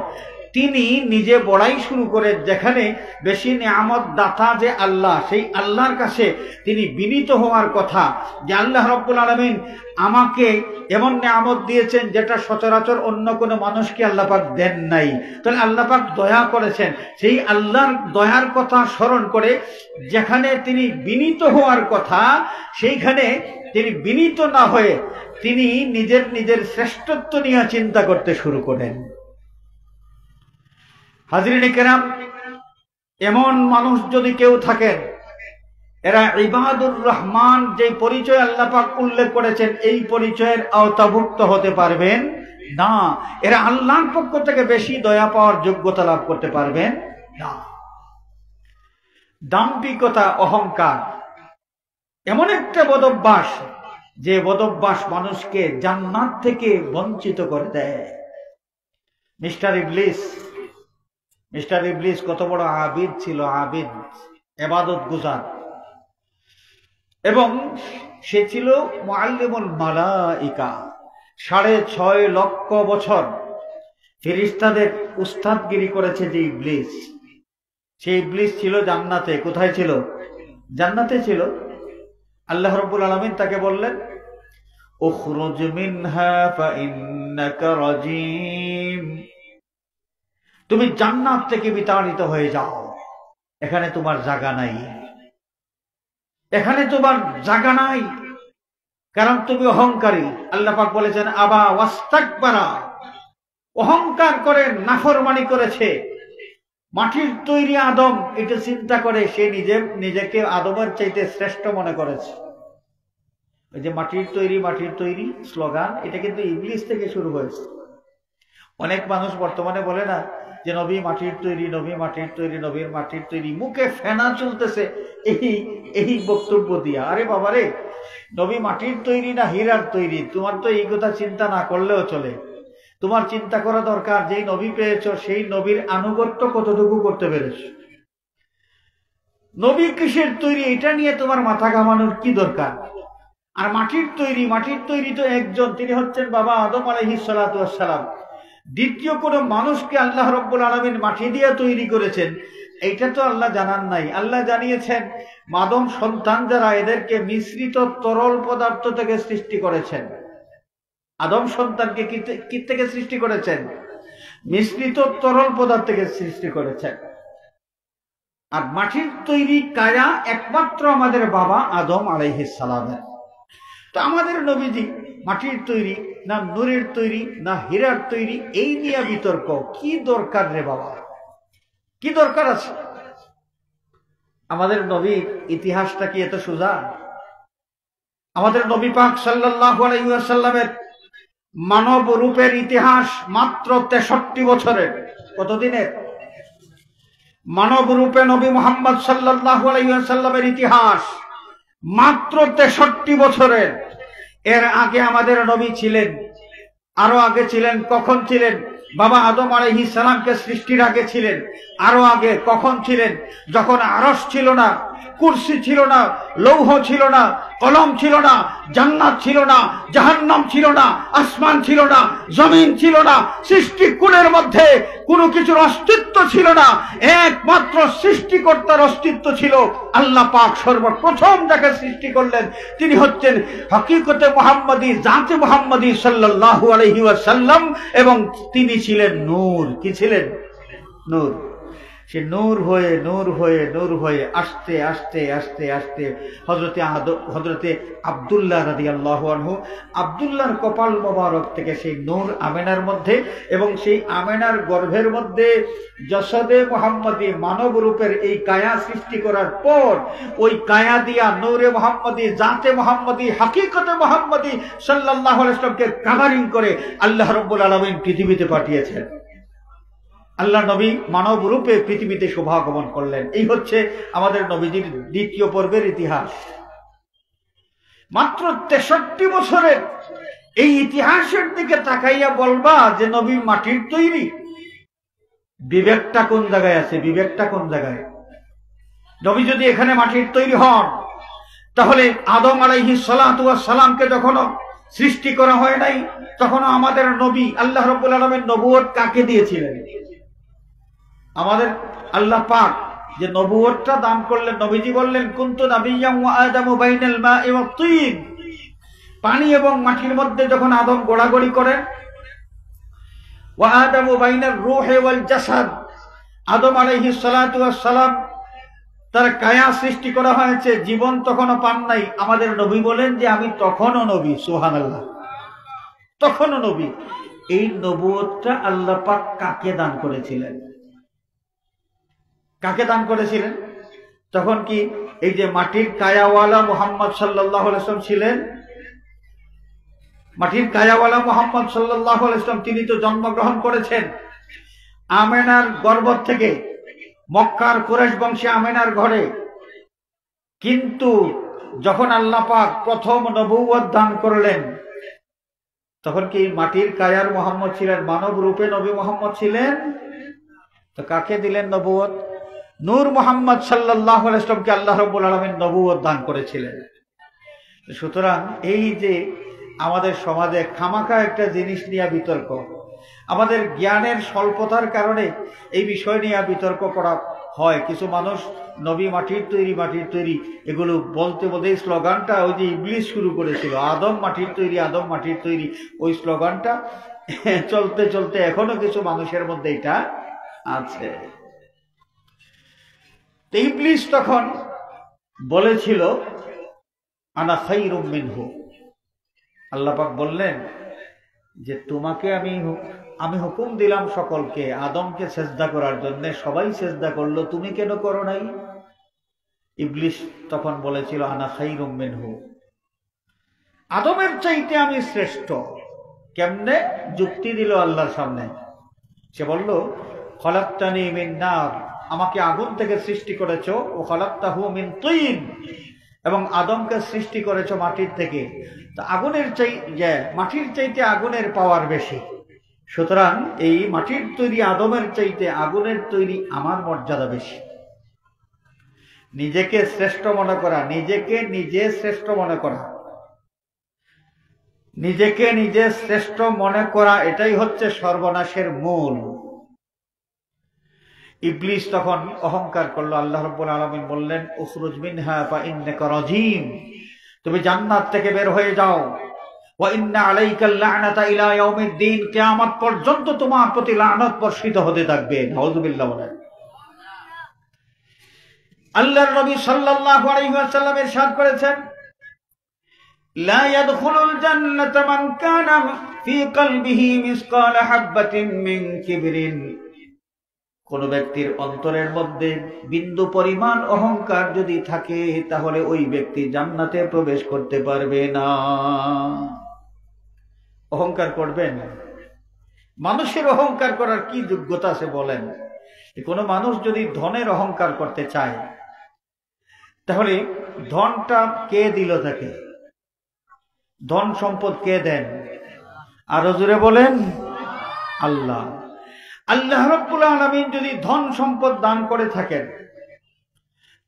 তিনি নিজে বড়াই শুরু করেন। যেখানে বেশি নেয়ামত দাতা যে আল্লাহ, সেই আল্লাহর কাছে তিনি বিনীত হওয়ার কথা যে আল্লাহ রাব্বুল আলামিন আমাকে এমন নেয়ামত দিয়েছেন যেটা সচরাচর অন্য কোনো মানুষকে আল্লাহ পাক দেন নাই। তাহলে আল্লাহ পাক দয়া করেছেন, সেই আল্লাহর দয়ার কথা স্মরণ করে যেখানে তিনি বিনীত হওয়ার কথা, সেইখানে তিনি বিনীত না হয়ে তিনি নিজের শ্রেষ্ঠত্ব নিয়ে চিন্তা করতে শুরু করেন। হাজরিনে কেরাম, এমন মানুষ যদি কেউ থাকেন, এরা ইবাদুর রহমান যে পরিচয় আল্লাহ পাক উল্লেখ করেছেন, এই পরিচয়ের আওতাভুক্ত হতে পারবেন না। এরা আল্লাহর পক্ষ থেকে বেশি দয়া পাওয়ার যোগ্যতা লাভ করতে পারবেন না। দাম্ভিকতা, অহংকার এমন একটা বদভ্যাস, যে বদভ্যাস মানুষকে জান্নাত থেকে বঞ্চিত করে দেয়। মিস্টার ইবলিস কত বড় আবিদ ছিল, আবিদ, ইবাদত গুজার, এবং সে ছিল মুআল্লিমুল মালাইকা। 6.5 লক্ষ বছর ফেরেশতাদের উস্তাদগিরি করেছে যে ইবলিস, সেই ইবলিস ছিল জান্নাতে। কোথায় ছিল? জান্নাতে ছিল। আল্লাহ রাব্বুল আলামিন তাকে বললেন, উখরুজ মিনহা ফাইন্নাকা রাজিম, তুমি জান্নাত থেকে বিতাড়িত হয়ে যাও, এখানে তোমার জায়গা নাই, এখানে তোমার জায়গা নাই, কারণ তুমি অহংকারী। আল্লাহ পাক বলেছেন আবা ওয়াস্তাকবারা, অহংকার করে নাফরমানি করেছে। মাটির তৈরি আদম, এটা চিন্তা করে সে নিজেকে আদমের চাইতে শ্রেষ্ঠ মনে করেছে। ওই যে মাটির তৈরি স্লোগান, এটা কিন্তু ইবলিস থেকে শুরু হয়েছে। অনেক মানুষ বর্তমানে বলে না যে নবী মাটির তৈরি, নবী মাটির তৈরি, নবীর মাটির তৈরি, মুখে ফেনা চলতেছে এই বক্তব্য দিয়া। আরে বাবারে, নবী মাটির তৈরি না হীরার তৈরি, তোমার তো এই কথা চিন্তা না করলেও চলে। তোমার চিন্তা করা দরকার, যেই নবী পেয়েছ সেই নবীর আনুগত্য কতটুকু করতে পেরেছ। নবী কিসের তৈরি এটা নিয়ে তোমার মাথা ঘামানোর কি দরকার? আর মাটির তৈরি তো একজন, তিনি হচ্ছেন বাবা আদম আলাইহিস সালাতু ওয়াস সালাম। দ্বিতীয় কোন মানুষকে আল্লাহ রাব্বুল আলামিন মাটি দিয়ে তৈরি করেছেন এইটা তো আল্লাহ জানান নাই। আল্লাহ জানিয়েছেন আদম সন্তান যারা, এদেরকে মিশ্রিত তরল পদার্থ থেকে সৃষ্টি করেছেন। আদম সন্তানকে কি থেকে সৃষ্টি করেছেন? মিশ্রিত তরল পদার্থ থেকে সৃষ্টি করেছেন। আর মাটির তৈরি কায়া একমাত্র আমাদের বাবা আদম আলাইহিস সালামের। তো আমাদের নবীজি মাটির তৈরি না নূরের তৈরি না হীরার তৈরি, এই নিয়ে বিতর্ক। কি দরকার রে বাবা, কি দরকার আছে? আমাদের নবীর ইতিহাসটা কি এত সোজা? আমাদের নবী পাক সাল্লাল্লাহু আলাইহি ওয়াসাল্লামের মানব রূপের ইতিহাস মাত্র 63 বছরের। কতদিনের? মানব রূপে নবী মুহাম্মদ সাল্লাল্লাহু আলাইহি ওয়াসাল্লামের ইতিহাস মাত্র 63 বছরের। এর আগে আমাদের নবী ছিলেন, আরো আগে ছিলেন। কখন ছিলেন? বাবা আদম আলাইহিস সালামকে সৃষ্টির আগে ছিলেন। আরো আগে কখন ছিলেন? যখন আরশ ছিল না, কুরসি ছিল না, লৌহ ছিল না, কলম ছিল না, জান্নাত ছিল না, জাহান্নাম ছিল না, আসমান ছিল না, জমিন ছিল না, সৃষ্টিকুলের মধ্যে কোনো কিছুর অস্তিত্ব ছিল না। একমাত্র সৃষ্টিকর্তার অস্তিত্ব ছিল। আল্লাহ পাক সর্বপ্রথম যাকে সৃষ্টি করলেন তিনি হচ্ছেন হকিকতে মুহাম্মদী, জাতে মুহাম্মদী সাল্লাল্লাহু আলাইহি ওয়াসাল্লাম, এবং তিনি ছিলেন নূর। কি ছিলেন? নূর। সে নূর হয়ে নূর হয়ে নূর হয়ে আস্তে আস্তে আস্তে আস্তে হযরতে আব্দুল্লাহ রাদিয়াল্লাহু আনহু, আব্দুল্লাহর কপাল মোবারক থেকে সেই নূর আমেনার মধ্যে, এবং সেই আমেনার গর্ভের মধ্যে জসদে মুহাম্মদী মানব রূপের এই কায়া সৃষ্টি করার পর ওই কায়া দিয়া নূরে মুহাম্মদী, জাতে মুহাম্মদী, হাকিকতে মুহাম্মদী সাল্লাল্লাহু আলাইহি ওয়াসাল্লামকে কাভারিং করে আল্লাহ রাব্বুল আলামিন পৃথিবীতে পাঠিয়েছেন। আল্লাহ নবী মানব রূপে পৃথিবীতে শোভাগমন করলেন। এই হচ্ছে আমাদের নবীজির দ্বিতীয় পর্বের ইতিহাস। মাত্র 63 বছরের এই ইতিহাসের দিকে তাকাইয়া বলবা যে নবী মাটির তৈরি, বিবেকটা কোন জায়গায় আছে? বিবেকটা কোন জায়গায়? নবী যদি এখানে মাটির তৈরি হন, তাহলে আদম আলাইহিস সালাতু ওয়াস সালামকে যখনও সৃষ্টি করা হয় নাই, তখনও আমাদের নবী আল্লাহ রাব্বুল আলামিন নবুয়ত কাকে দিয়েছিলেন? আমাদের আল্লাহ পাক যে নবুয়তটা দান করলেন, নবীজি বললেন কুনতু নাবিয়্যান ওয়া আদামু বাইনাল মা'i ওয়াত তিন। পানি এবং মাটির মধ্যে যখন আদম গোড়াগড়ি করেন, ওয়া আদামু বাইনার রূহি ওয়াল জাসাদ, আদম আলাইহিস সালাতু ওয়াস সালাম তার কায়া সৃষ্টি করা হয়েছে, জীবন তখনও পান নাই। আমাদের নবী বলেন যে আমি তখনও নবী। সুবহানাল্লাহ, তখনও নবী। এই নবুয়তটা আল্লাহ পাক কাকে দান করেছিলেন? কাকে দান করেছিলেন? তখন কি এই যে মাটির কায়াওয়ালা মুহাম্মদ সাল্লাল্লাহু আলাইহি ওয়াসাল্লাম ছিলেন? মাটির কায়াওয়ালা মুহাম্মদ সাল্লাল্লাহু আলাইহি ওয়াসাল্লাম তিনি তো জন্মগ্রহণ করেছেন আমেনার গর্ভ থেকে, মক্কার কুরাইশ বংশে আমেনার ঘরে। কিন্তু যখন আল্লাহ পাক প্রথম নবুয়ত দান করলেন, তখন কি মাটির কায়ার মুহাম্মদ ছিলেন? মানব রূপে নবী মুহাম্মদ ছিলেন। তো কাকে দিলেন নবুয়ত? নূর মুহাম্মদ সাল্লাল্লাহু আলাইহি ওয়াসাল্লামকে আল্লাহ রাব্বুল আলামিন নবুয়ত দান করেছিলেন। সুতরাং এই যে আমাদের সমাজে খামাখা একটা জিনিস নিয়ে বিতর্ক, আমাদের জ্ঞানের স্বল্পতার কারণে এই বিষয় নিয়ে বিতর্ক করা হয়। কিছু মানুষ নবী মাটির তৈরি, মাটির তৈরি এগুলো বলতে বলতে এই স্লোগানটা ওই যে ইবলিস শুরু করেছিল, আদম মাটির তৈরি, আদম মাটির তৈরি, ওই স্লোগানটা চলতে চলতে এখনো কিছু মানুষের মধ্যে এটা আছে। ইবলিস তখন বলেছিল আনা খায়রুম মিনহু। আল্লাহ পাক বললেন যে তোমাকে আমি হুকুম দিলাম সকলকে আদমকে সেজদা করার জন্য, সবাই সেজদা করলো, তুমি কেন করো নাই? ইবলিস তখন বলেছিল আনা খায়রুম মিনহু, আদমের চাইতে আমি শ্রেষ্ঠ। কেমনে? যুক্তি দিল আল্লাহর সামনে। সে বলল খলাকতানি মিন নার, আমাকে আগুন থেকে সৃষ্টি করেছো, ও খলাকতাহু মিন তিন, এবং আদমকে সৃষ্টি করেছো মাটির থেকে। তো আগুনের মাটির চাইতে আগুনের পাওয়ার বেশি, সুতরাং এই মাটির তৈরি আদমের চাইতে আগুনের তৈরি আমার মর্যাদা বেশি। নিজেকে শ্রেষ্ঠ মনে করা, নিজেকে নিজে শ্রেষ্ঠ মনে করা, নিজেকে নিজে শ্রেষ্ঠ মনে করা, এটাই হচ্ছে সর্বনাশের মূল। ইবলিস তখন অহংকার করলো। আল্লাহ রাব্বুল আলামিন বললেন উখরুজ মিনহা ফাইন্নাকা রাজিম, তুমি জান্নাত থেকে বের হয়ে যাও। ওয়া ইন্না আলাইকাল লা'নাতা ইলা ইয়াউমিদ্দিন, কিয়ামত পর্যন্ত তোমার প্রতি লানত বর্ষিত হতে থাকবে। নাউযুবিল্লাহ বলেন। আল্লাহর নবী সাল্লাল্লাহু আলাইহি ওয়াসাল্লাম ইরশাদ করেছেন লা ইয়াদখুলুল জান্নাতা মান কানা ফি কলবিহি মিসকাল হাববাতিন মিন কিবরিন, কোন ব্যক্তির অন্তরের মধ্যে বিন্দু পরিমাণ অহংকার যদি থাকে তাহলে ওই ব্যক্তি জান্নাতে প্রবেশ করতে পারবে না। অহংকার করবেন? মানুষের অহংকার করার কি যোগ্যতা আছে বলেন? কোনো মানুষ যদি ধনের অহংকার করতে চায় তাহলে ধনটা কে দিল তাকে? ধন সম্পদ কে দেন? আরো জোরে বলেন, আল্লাহ। আল্লাহ রাব্বুল আলামিন যদি ধন সম্পদ দান করে থাকেন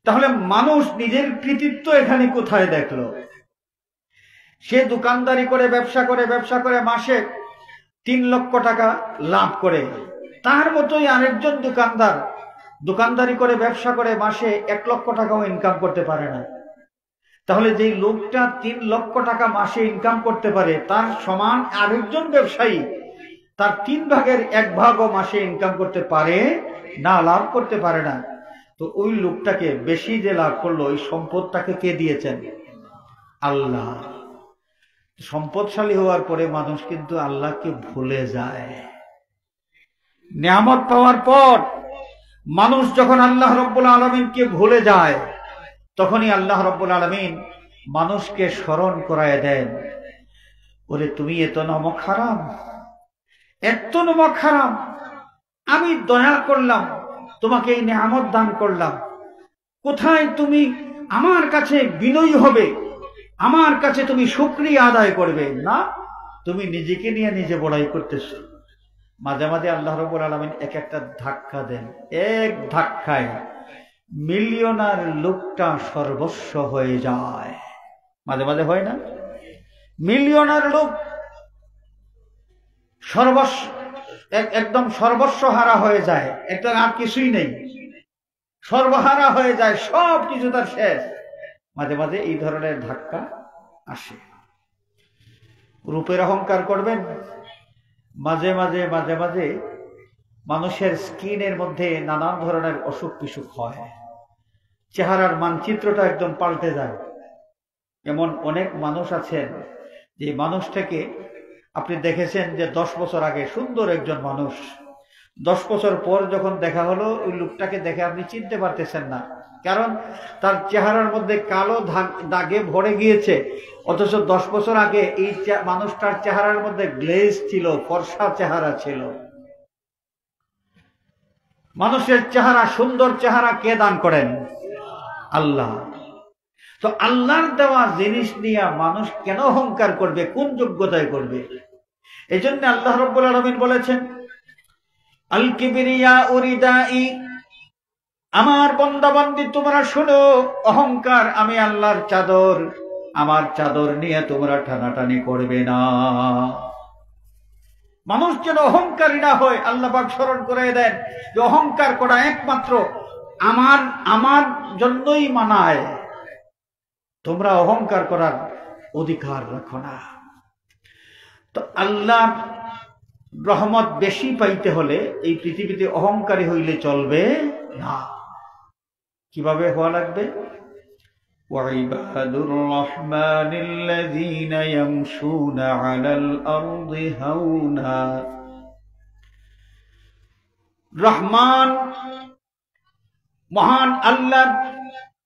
তাহলে মানুষ নিজের কৃতিত্ব এখানে কোথায় দেখলো? সে দোকানদারি করে ব্যবসা করে মাসে 3 লক্ষ টাকা লাভ করে, তার মতোই আরেকজন দোকানদার দোকানদারি করে ব্যবসা করে মাসে 1 লক্ষ টাকাও ইনকাম করতে পারে না। তাহলে যে লোকটা 3 লক্ষ টাকা মাসে ইনকাম করতে পারে তার সমান আরেকজন ব্যবসায়ী তার 3 ভাগের 1 ভাগও মাসে ইনকাম করতে পারে না, লাভ করতে পারে না। তো ওই লোকটাকে বেশি যে লাভ করলো ওই সম্পদটাকে কে দিয়েছেন? আল্লাহ। সম্পদশালী হওয়ার পরে মানুষ কিন্তু আল্লাহকে ভুলে যায়। নিয়ামত পাওয়ার পর মানুষ যখন আল্লাহ রাব্বুল আলামিনকে ভুলে যায় তখনই আল্লাহ রাব্বুল আলামিন মানুষকে স্মরণ করায় দেন, ওরে তুমি এত নমক হারাম, এত নমক হারাম, আমি দয়া করলাম, তোমাকে এই নিয়ামত দান করলাম, কোথায় তুমি আমার কাছে বিনয়ী হবে, আমার কাছে তুমি শুকরিয়া আদায় করবে না, তুমি নিজেকে নিয়ে নিজে বড়াই করতেছো। মাঝে মাঝে আল্লাহ রাব্বুল আলামিন এক একটা ধাক্কা দেন, এক ধাক্কায় মিলিয়নার লোকটা সর্বস্ব হয়ে যায়। মাঝে মাঝে হয় না? মিলিয়নার লোক একদম সর্বস্ব হারা হয়ে যায়, একটা আর কিছুই নেই, সর্বহারা হয়ে যায়, সব কিছু তার শেষ। মাঝে মাঝে এই ধরনের ধাক্কা আসে। রূপের অহংকার করবেন? মাঝে মাঝে মানুষের স্কিনের মধ্যে নানান ধরনের অসুখ বিসুখ হয়, চেহারার মানচিত্রটা একদম পাল্টে যায়। এমন অনেক মানুষ আছেন যে মানুষটাকে আপনি দেখেছেন যে 10 বছর আগে সুন্দর একজন মানুষ, 10 বছর পর যখন দেখা হলো ওই লোকটাকে দেখে আপনি চিনতে পারতেছেন না, কারণ তার চেহারার মধ্যে কালো দাগে ভরে গিয়েছে। অথচ 10 বছর আগে এই মানুষটার চেহারার মধ্যে গ্লেজ ছিল, ফর্সা চেহারা ছিল। মানুষের চেহারা, সুন্দর চেহারা কে দান করেন? আল্লাহ। তো আল্লাহর দেওয়া জিনিস নিয়ে মানুষ কেন অহংকার করবে? কোন যোগ্যতায় করবে? এই জন্য আল্লাহ রাব্বুল আলামিন বলেছেন, আল কিবরিয়া উরিদাই, আমার বান্দাবান্দি তোমরা শোনো, অহংকার আমি আল্লাহর চাদর, আমার চাদর নিয়ে তোমরা টানাটানি করবে না। মানুষ যেন অহংকারী না হয়। আল্লাহ পাক স্মরণ করে দেন যে অহংকার করা একমাত্র আমার জন্যই মানায়, তোমরা অহংকার করার অধিকার রাখো না। তো আল্লাহর রহমত বেশি পাইতে হলে এই পৃথিবীতে অহংকারী হইলে চলবে না। কিভাবে হওয়া লাগবে? وعباد الرحمن الذين يمشون على الأرض هونا, রহমান মহান আল্লাহ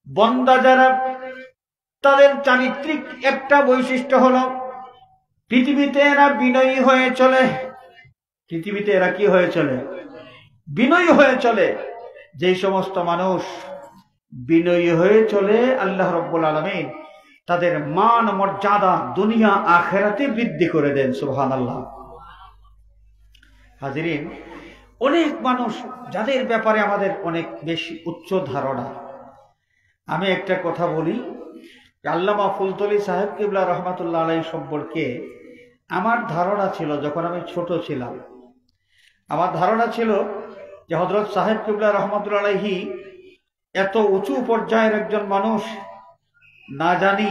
বান্দা যারা, তাদের চারিত্রিক একটা বৈশিষ্ট্য হলো পৃথিবীতে এরা বিনয়ী হয়ে চলে। পৃথিবীতে এরা কি হয়ে চলে? বিনয়ী হয়ে চলে। যে সমস্ত মানুষ বিনয়ী হয়ে চলে আল্লাহ রাব্বুল আলামিন তাদের মান মর্যাদা দুনিয়া আখিরাতে বৃদ্ধি করে দেন। সুবহানাল্লাহ। হাজিরিন, অনেক মানুষ যাদের ব্যাপারে আমাদের অনেক বেশি উচ্চ ধারণা। আমি একটা কথা বলি, আল্লামা ফুলতলি সাহেব কিবলা রহমাতুল্লাহ আলাইহি সম্পর্কে আমার ধারণা ছিল, যখন আমি ছোট ছিলাম আমার ধারণা ছিল যে হযরত সাহেব কিবলা রহমাতুল্লাহ আলাইহি এত উঁচু পর্যায়ের একজন মানুষ, না জানি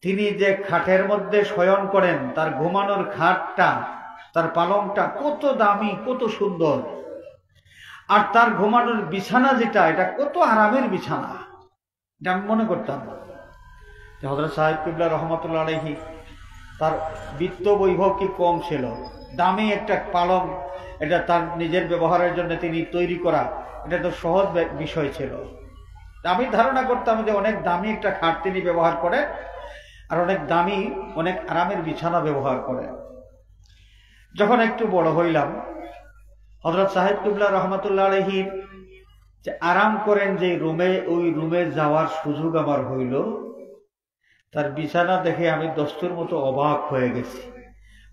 তিনি যে খাটের মধ্যে শয়ন করেন, তার ঘুমানোর খাটটা, তার পালংটা কত দামি, কত সুন্দর, আর তার ঘুমানোর বিছানা যেটা, এটা কত আরামের বিছানা, এটা আমি মনে করতাম। হযরত সাহেব কিবলা রহমতুল্লাহ আলাইহি তার বিত্ত বৈভব কি কম ছিল? দামি একটা পালং, এটা তার নিজের ব্যবহারের জন্য তিনি তৈরি করা, এটা তো সহজ বিষয় ছিল। আমি ধারণা করতাম যে অনেক দামি একটা খাট তিনি ব্যবহার করেন, আর অনেক দামি অনেক আরামের বিছানা ব্যবহার করেন। যখন একটু বড় হইলাম, হযরত সাহেব কিবলা রহমতুল্লাহ আলাইহি যে আরাম করেন যে রুমে, ওই রুমে যাওয়ার সুযোগ আমার হইল। তার বিছানা দেখে আমি দস্তুর মতো অবাক হয়ে গেছি।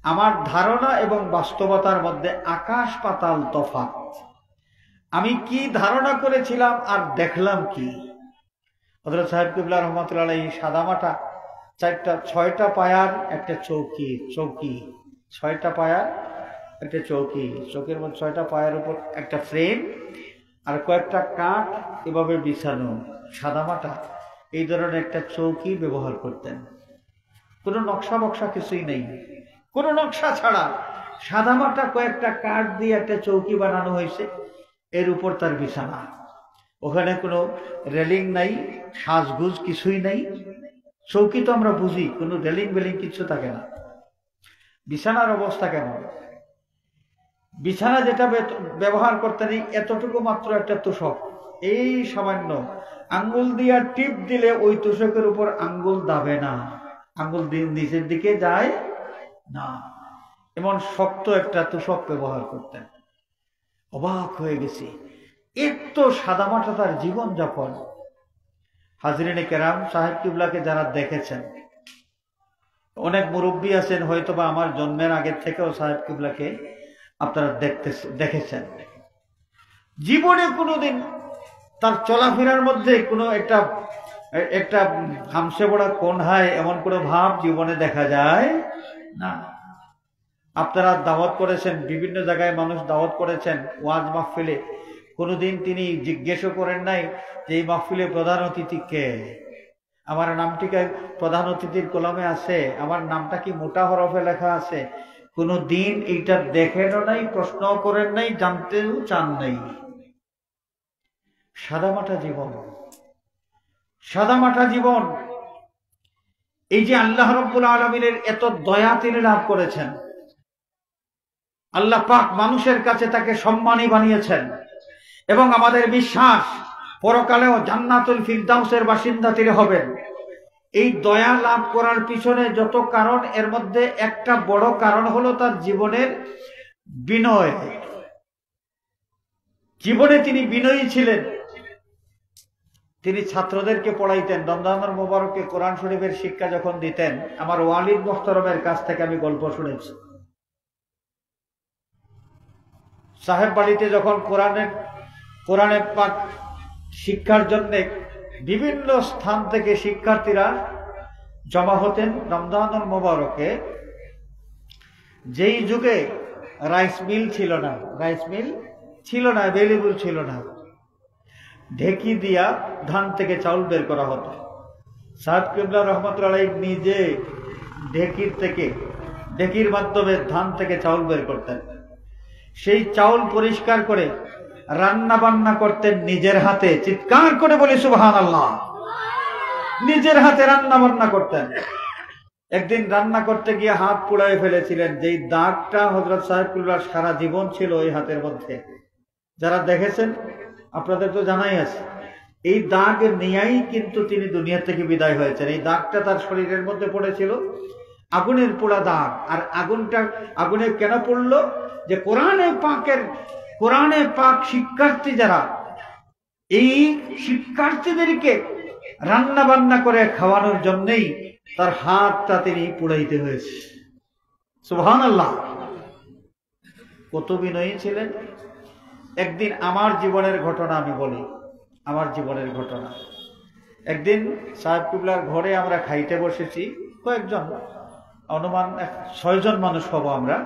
আমার ধারণা এবং বাস্তবতার মধ্যে আকাশ পাতাল তফাৎ। আমি কি ধারণা করেছিলাম আর দেখলাম কি! হযরত সাহেব কিবলা রহমতুল্লাহ আলাইহি সাদামাটা 6টা পায়ার একটা চৌকি, 6টা পায়ার একটা চৌকি, চৌকির মধ্যে 6টা পায়ের উপর একটা ফ্রেম আর কয়েকটা কাঠ এভাবে বিছানো, সাদামাটা এই ধরনের একটা চৌকি ব্যবহার করতেন। কোনো নকশা বক্সা কিছুই নেই, কোনো নকশা ছাড়া সাদামাটা কয়েকটা কাঠ দিয়ে একটা চৌকি বানানো হয়েছে, এর উপর তার বিছানা। ওখানে কোনো রেলিং নাই, সাজগুজ কিছুই নাই। চৌকি তো আমরা বুঝি, কোনো রেলিং বেলিং কিছু থাকে না। বিছানার অবস্থা কেমন! বিছানা যেটা ব্যবহার করতেন এতটুকু মাত্র একটা তোষক, এই সামান্য আঙ্গুল দিয়া টিপ দিলে ওই তোষকের উপর আঙ্গুল দাবে না, আঙ্গুল নিচের দিকে যায় না, এমন শক্ত একটা তোষক ব্যবহার করতেন। অবাক হয়ে গেছি, এত সাদামাটা তার জীবন যাপন। হাজরিনে কেরাম, সাহেব কিবলাকে যারা দেখেছেন, অনেক মুরব্বী আছেন হয়তোবা আমার জন্মের আগের থেকেও সাহেব কিবলাকে আপনারা দেখেছেন। জীবনে কোনোদিন তার চলাফেরার মধ্যে কোনো একটা হামসে বড়া কোন হয় এমন কোনো ভাব জীবনে দেখা যায় না। আপনারা দাওয়াত করেছেন, বিভিন্ন জায়গায় মানুষ দাওয়াত করেছেন, ওয়াজ মাহফিলে কোনোদিন তিনি জিজ্ঞেসও করেন নাই যে এই মাহফিলে প্রধান অতিথি কে, আমার নামটি প্রধান অতিথির কলমে আছে, আমার নামটা কি মোটা হরফে লেখা আছে। কোনো দিন এইটা দেখেনও নাই, প্রশ্নও করেন নাই, জানতেও চান নাই। সাদামাটা জীবন, সাদামাটা জীবন। এই যে আল্লাহ রাব্বুল আলামিনের এত দয়া তিনি লাভ করেছেন, আল্লাহ পাক মানুষের কাছে তাকে সম্মানী বানিয়েছেন, এবং আমাদের বিশ্বাস পরকালেও জান্নাতুল ফিরদাউসের বাসিন্দা তিনি হবেন। এই দয়া লাভ করার পিছনে যত কারণ, এর মধ্যে একটা বড় কারণ হলো তার জীবনের বিনয়। জীবনে তিনি বিনয়ী ছিলেন। তিনি ছাত্রদেরকে পড়াইতেন, রমজানুল মুবারকে কোরআন শরীফের শিক্ষা যখন দিতেন, আমার ওয়ালিদ মুহতারমের কাছ থেকে আমি গল্প শুনেছি। সাহেব বাড়িতে যখন কোরআনে পাক শিক্ষার জন্য বিভিন্ন স্থান থেকে শিক্ষার্থীরা জমা হতেন, রমজানুল মুবারকে যেই যুগে রাইস মিল ছিল না, অ্যাভেলেবল ছিল না, ঢেকি দিয়া ধান থেকে চাউল বের করা হতো। সাহেব কিবলা রহমতুল্লাহ আলাইহি নিজে ঢেকির মাধ্যমে ধান থেকে চাউল বের করতেন। সেই চাউল পরিষ্কার করে রান্না বান্না করতেন নিজের হাতে। চিৎকার করে বলি সুবহানাল্লাহ। নিজের হাতে রান্না বান্না করতেন। একদিন রান্না করতে গিয়ে হাত পুড়ায় ফেলেছিলেন, যেই দাগটা হযরত সাহেব কিবলার সারা জীবন ছিল ওই হাতের মধ্যে। যারা দেখেছেন আপনাদের তো জানাই আছে। এই দাগ নিয়েই কিন্তু তিনি দুনিয়া থেকে বিদায় হয়েছেন। এই দাগটা তার শরীরের মধ্যে পড়েছিল, আগুনের পোড়া দাগ। আর আগুনে কেন পড়লো? যে কোরআনে পাক শিক্ষার্থী যারা, এই শিক্ষার্থীদেরকে রান্না বান্না করে খাওয়ানোর জন্যই তার হাতটা তিনি পুড়াইতে হয়েছে। সুবহানাল্লাহ। কত বিনয়ী ছিলেন। একদিন আমার জীবনের ঘটনা আমি বলি, আমার জীবনের ঘটনা। একদিন সাহেব কিবলার ঘরে আমরা খাইতে বসেছি, কয়েকজন, অনুমান 6 জন মানুষ হবো, আমরা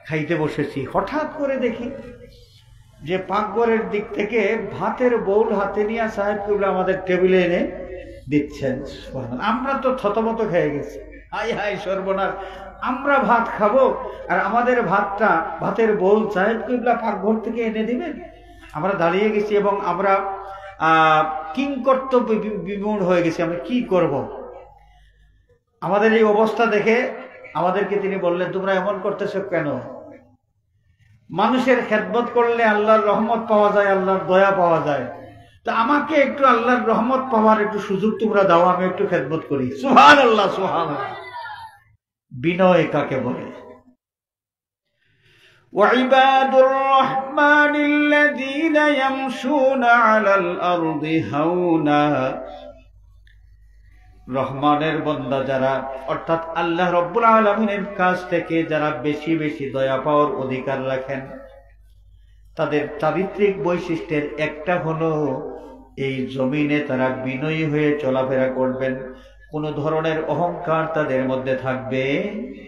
খাইতে বসেছি। হঠাৎ করে দেখি যে পাকঘরের দিক থেকে ভাতের বোল হাতে নিয়ে সাহেব কিবলা আমাদের টেবিলে এনে দিচ্ছেন। আমরা তো থতমত খেয়ে গেছি, হাই হাই সর্বনাশ, আমরা ভাত খাবো আর আমাদের ভাতের বোল সাহেব কিবলা পাকঘর থেকে এনে দিবেন। আমরা দাঁড়িয়ে গেছি এবং আমরা কিংকর্তব্য বিমূঢ় হয়ে গেছি, আমরা কি করব। আমাদের এই অবস্থা দেখে আমাদেরকে তিনি বললেন, তোমরা এমন করতেছো কেন? মানুষের খেদমত করলে আল্লাহর রহমত পাওয়া যায়, আল্লাহর দয়া পাওয়া যায়। তা আমাকে একটু আল্লাহর রহমত পাওয়ার একটু সুযোগ তোমরা দাও, আমি একটু খেদমত করি। সুবহানাল্লাহ, সুবহানাল্লাহ। বিনয় কাকে বলে? وعباد الرحمن الذين يمشون على الأرض هونا। রহমানের বান্দা যারা, অর্থাৎ আল্লাহ রব্বুল আলামিনের কাছ থেকে যারা বেশি বেশি দয়া পাওয়ার অধিকার রাখেন, তাদের চারিত্রিক বৈশিষ্ট্যের একটা হলো এই জমিনে তারা বিনয়ী হয়ে চলাফেরা করবেন, কোনো ধরনের অহংকার তাদের মধ্যে থাকবে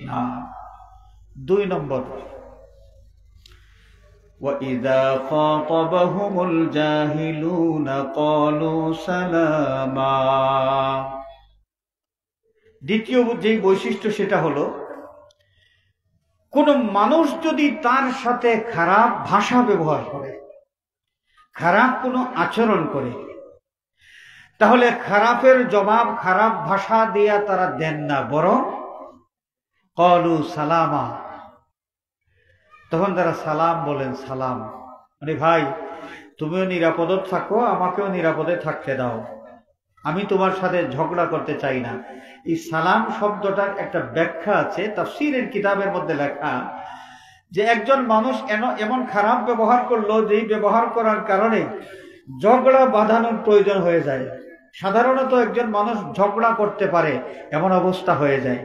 না। 2 নম্বর, وَإِذَا خَاطَبَهُمُ الْجَاهِلُونَ قَالُوا سَلَامًا। দ্বিতীয় যে বৈশিষ্ট্য সেটা হলো, কোন মানুষ যদি তার সাথে খারাপ ভাষা ব্যবহার করে, খারাপ কোনো আচরণ করে, তাহলে খারাপের জবাব খারাপ ভাষা দিয়া তারা দেন না, বরং ক্বালু সালামা, তখন তারা সালাম বলেন। সালাম মানে ভাই তুমিও নিরাপদে থাকো, আমাকেও নিরাপদে থাকতে দাও, আমি তোমার সাথে ঝগড়া করতে চাই না। এই সালাম শব্দটার একটা ব্যাখ্যা আছে, তাফসীরের কিতাবের মধ্যে লেখা, যে একজন মানুষ এমন খারাপ ব্যবহার করলো যেই ব্যবহার করার কারণে ঝগড়া বাঁধানোর প্রয়োজন হয়ে যায়। সাধারণত একজন মানুষ ঝগড়া করতে পারে, এমন অবস্থা হয়ে যায়।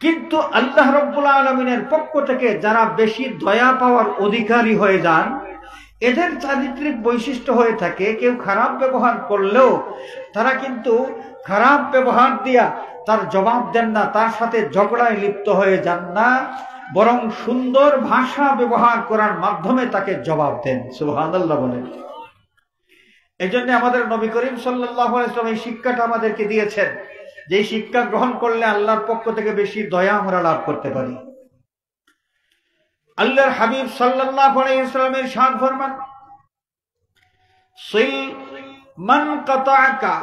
কিন্তু আল্লাহ রাব্বুল আলামিনের পক্ষ থেকে যারা বেশি দয়া পাওয়ার অধিকারী হয়ে যান, এদের চারিত্রিক বৈশিষ্ট্য হয়ে থাকে, কেউ খারাপ ব্যবহার করলেও তারা কিন্তু খারাপ ব্যবহার দিয়া তার জবাব দেন না, তার সাথে ঝগড়ায় লিপ্ত হয়ে যান না, বরং সুন্দর ভাষা ব্যবহার করার মাধ্যমে তাকে জবাব দেন। সুবহানাল্লাহ বলেন। এই জন্য আমাদের নবী করিম সাল্লাল্লাহু আলাইহি ওয়াসাল্লাম এই শিক্ষাটা আমাদেরকে দিয়েছেন, যে শিক্ষা গ্রহণ করলে আল্লাহর পক্ষ থেকে বেশি দয়া আমরা লাভ করতে পারি। আল্লাহর হাবিব সাল্লাল্লাহু আলাইহি ওয়াসাল্লামের ইরশাদ ফরমান, সিল মান কাতাআকা।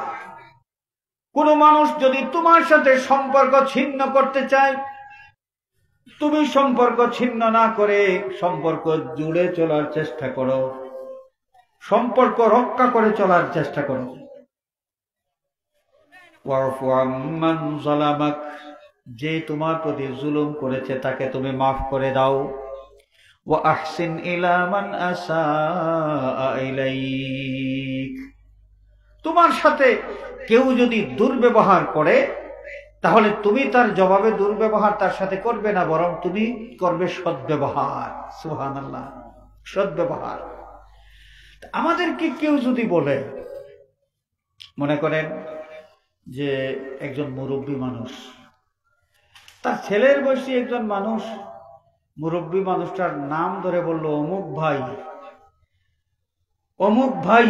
কোন মানুষ যদি তোমার সাথে সম্পর্ক ছিন্ন করতে চায়, তুমি সম্পর্ক ছিন্ন না করে সম্পর্ক জুড়ে চলার চেষ্টা করো, সম্পর্ক রক্ষা করে চলার চেষ্টা করো। ওয়াফু আম্মান যালামাক, যে তোমার প্রতি জুলুম করেছে তাকে তুমি মাফ করে দাও। ওয়া আহসিন ইলা মান আসাআ ইলাইক, তোমার সাথে কেউ যদি দুর্ব্যবহার করে তাহলে তুমি তার জবাবে দুর্ব্যবহার তার সাথে করবে না, বরং তুমি করবে সদ্ব্যবহার। সুবহানাল্লাহ, সদ্ব্যবহার। আমাদেরকে কেউ যদি বলে, মনে করেন যে একজন মুরব্বী মানুষ, তার ছেলের বয়সী একজন মানুষ মুরব্বী মানুষটার নাম ধরে বলল, অমুক ভাই, অমুক ভাই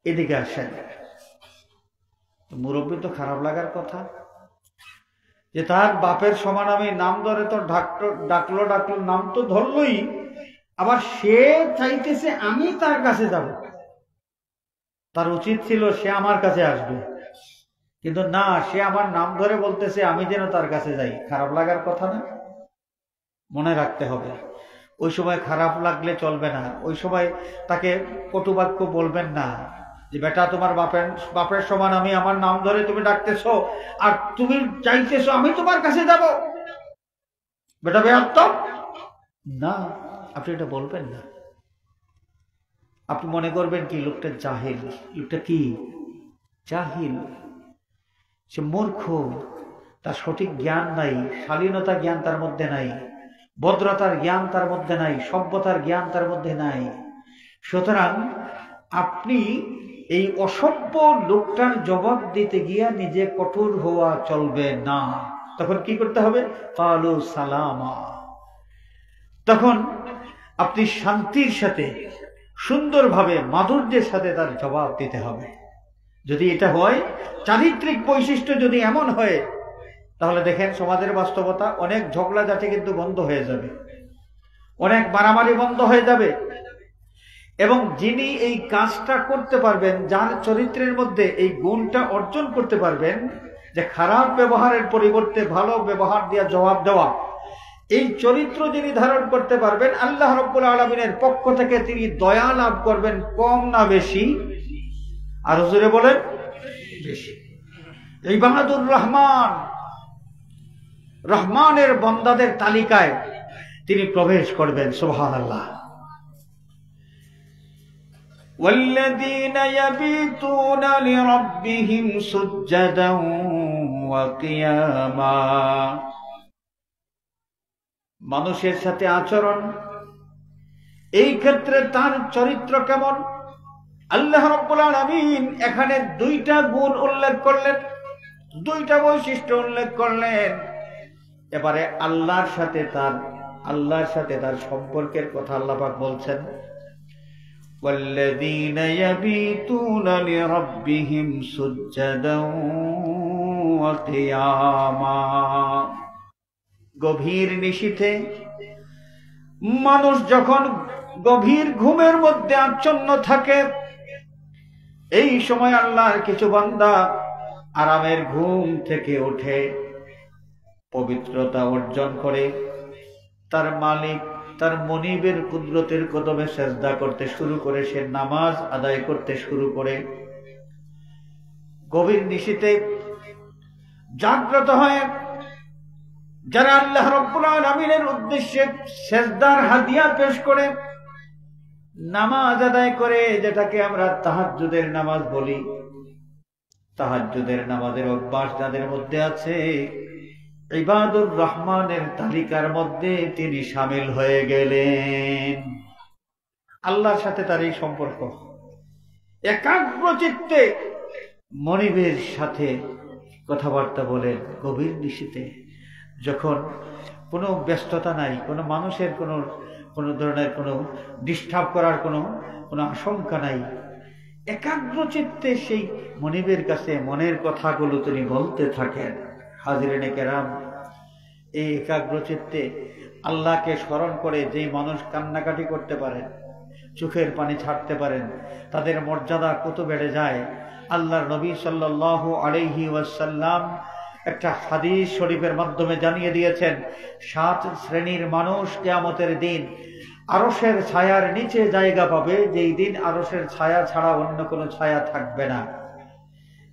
এদিকে আসেন। মুরব্বী তো খারাপ লাগার কথা, যে তার বাপের সমান আমি নাম ধরে তো ডাকলো, নাম তো ধরলই, আবার সে চাইতেছে আমি তার কাছে যাব। তার উচিত ছিল সে আমার কাছে আসবে, কিন্তু না, সে আমার নাম ধরে বলতেছে আমি যেন তার কাছে যাই। খারাপ লাগার কথা না? মনে রাখতে হবে, ওই সময় খারাপ লাগলে চলবে না। ওই সময় তাকে কটুবাক্য বলবেন না, যে বেটা তোমার বাপের সমান আমি, আমার নাম ধরে তুমি ডাকতেছো আর তুমি চাইতেছো আমি তোমার কাছে যাব, বেটা বেয়াদব। না, আপনি এটা বলবেন না। আপনি মনে করবেন কি লোকটা জাহিল, লোকটা কি জাহিল, সে মূর্খ, তার সঠিক জ্ঞান নাই, শালীনতা জ্ঞান তার মধ্যে নাই, ভদ্রতার জ্ঞান তার মধ্যে নাই, সভ্যতার জ্ঞান তার মধ্যে নাই। সুতরাং আপনি এই অসভ্য লোকটার জবাব দিতে গিয়া নিজে কঠোর হওয়া চলবে না। তখন কি করতে হবে? ক্বালু সালামা। তখন আপনি শান্তির সাথে, সুন্দরভাবে, মাধুর্যের সাথে তার জবাব দিতে হবে। যদি এটা হয়, চারিত্রিক বৈশিষ্ট্য যদি এমন হয়, তাহলে দেখেন সমাজের বাস্তবতা, অনেক ঝগড়াঝাটি কিন্তু বন্ধ হয়ে যাবে, অনেক মারামারি বন্ধ হয়ে যাবে। এবং যিনি এই কাজটা করতে পারবেন, যার চরিত্রের মধ্যে এই গুণটা অর্জন করতে পারবেন, যে খারাপ ব্যবহারের পরিবর্তে ভালো ব্যবহার দিয়ে জবাব দেওয়া, এই চরিত্র যিনি ধারণ করতে পারবেন আল্লাহ রাব্বুল আলামিনের পক্ষ থেকে তিনি দয়া লাভ করবেন। কম না বেশি? আর হুজুরে বলেন বেশি। ইবাদুর রহমান, রহমানের বান্দাদের তালিকায় তিনি প্রবেশ করবেন। সুবহানাল্লাহ। والذين يبيتون لربهم سجدا وقياما। মানুষের সাথে আচরণ, এই ক্ষেত্রে তার চরিত্র কেমন? আল্লাহ রাব্বুল আলামিন এখানে দুইটা গুণ উল্লেখ করলেন, দুইটা বৈশিষ্ট্য উল্লেখ করলেন। এবারে আল্লাহর সাথে তার সম্পর্কের কথা আল্লাহ পাক বলছেন, والذين يبيتون لربهم سجدا وقياما। গভীর নিশীথে মানুষ যখন গভীর ঘুমের মধ্যে আচ্ছন্ন থাকে, এই সময় আল্লাহর কিছু বান্দা আরামের ঘুম থেকে উঠে পবিত্রতা অর্জন করে তার মালিক, তার মনিবের কুদরতের কদমে সেজদা করতে শুরু করে, সে নামাজ আদায় করতে শুরু করে। গভীর নিশীথে জাগ্রত হয়ে যারা আল্লাহ রাব্বুল আলামিনের উদ্দেশ্যে সেজদার হাদিয়া পেশ করে, নামাজ আদায় করে, যেটাকে আমরা তাহাজ্জুদের নামাজ বলি, তাহাজ্জুদের নামাজের অভ্যাস যাদের মধ্যে আছে, ইবাদুর রহমানের তালিকার মধ্যে তিনি শামিল হয়ে গেলেন। আল্লাহর সাথে তার এই সম্পর্ক, একাগ্র চিত্তে মনিবের সাথে কথাবার্তা বলেন গভীর নিশীথে, যখন কোনো ব্যস্ততা নাই, কোনো মানুষের কোনো ধরনের কোনো ডিস্টার্ব করার কোনো আশঙ্কা নাই, একাগ্র চিত্তে সেই মনিবের কাছে মনের কথাগুলো তিনি বলতে থাকেন। হাজিরিনে কেরাম, এই একাগ্র চিত্তে আল্লাহকে স্মরণ করে যেই মানুষ কান্নাকাটি করতে পারেন, চোখের পানি ছাড়তে পারেন, তাদের মর্যাদা কত বেড়ে যায়। আল্লাহর নবী সাল্লাল্লাহু আলাইহি ওয়াসাল্লাম একটা হাদিস শরীফের মাধ্যমে জানিয়ে দিয়েছেন, 7 শ্রেণীর মানুষ কিয়ামতের দিন আরশের ছায়ার নিচে জায়গা পাবে, যেই দিন আরশের ছায়া ছাড়া অন্য কোনো ছায়া থাকবে না।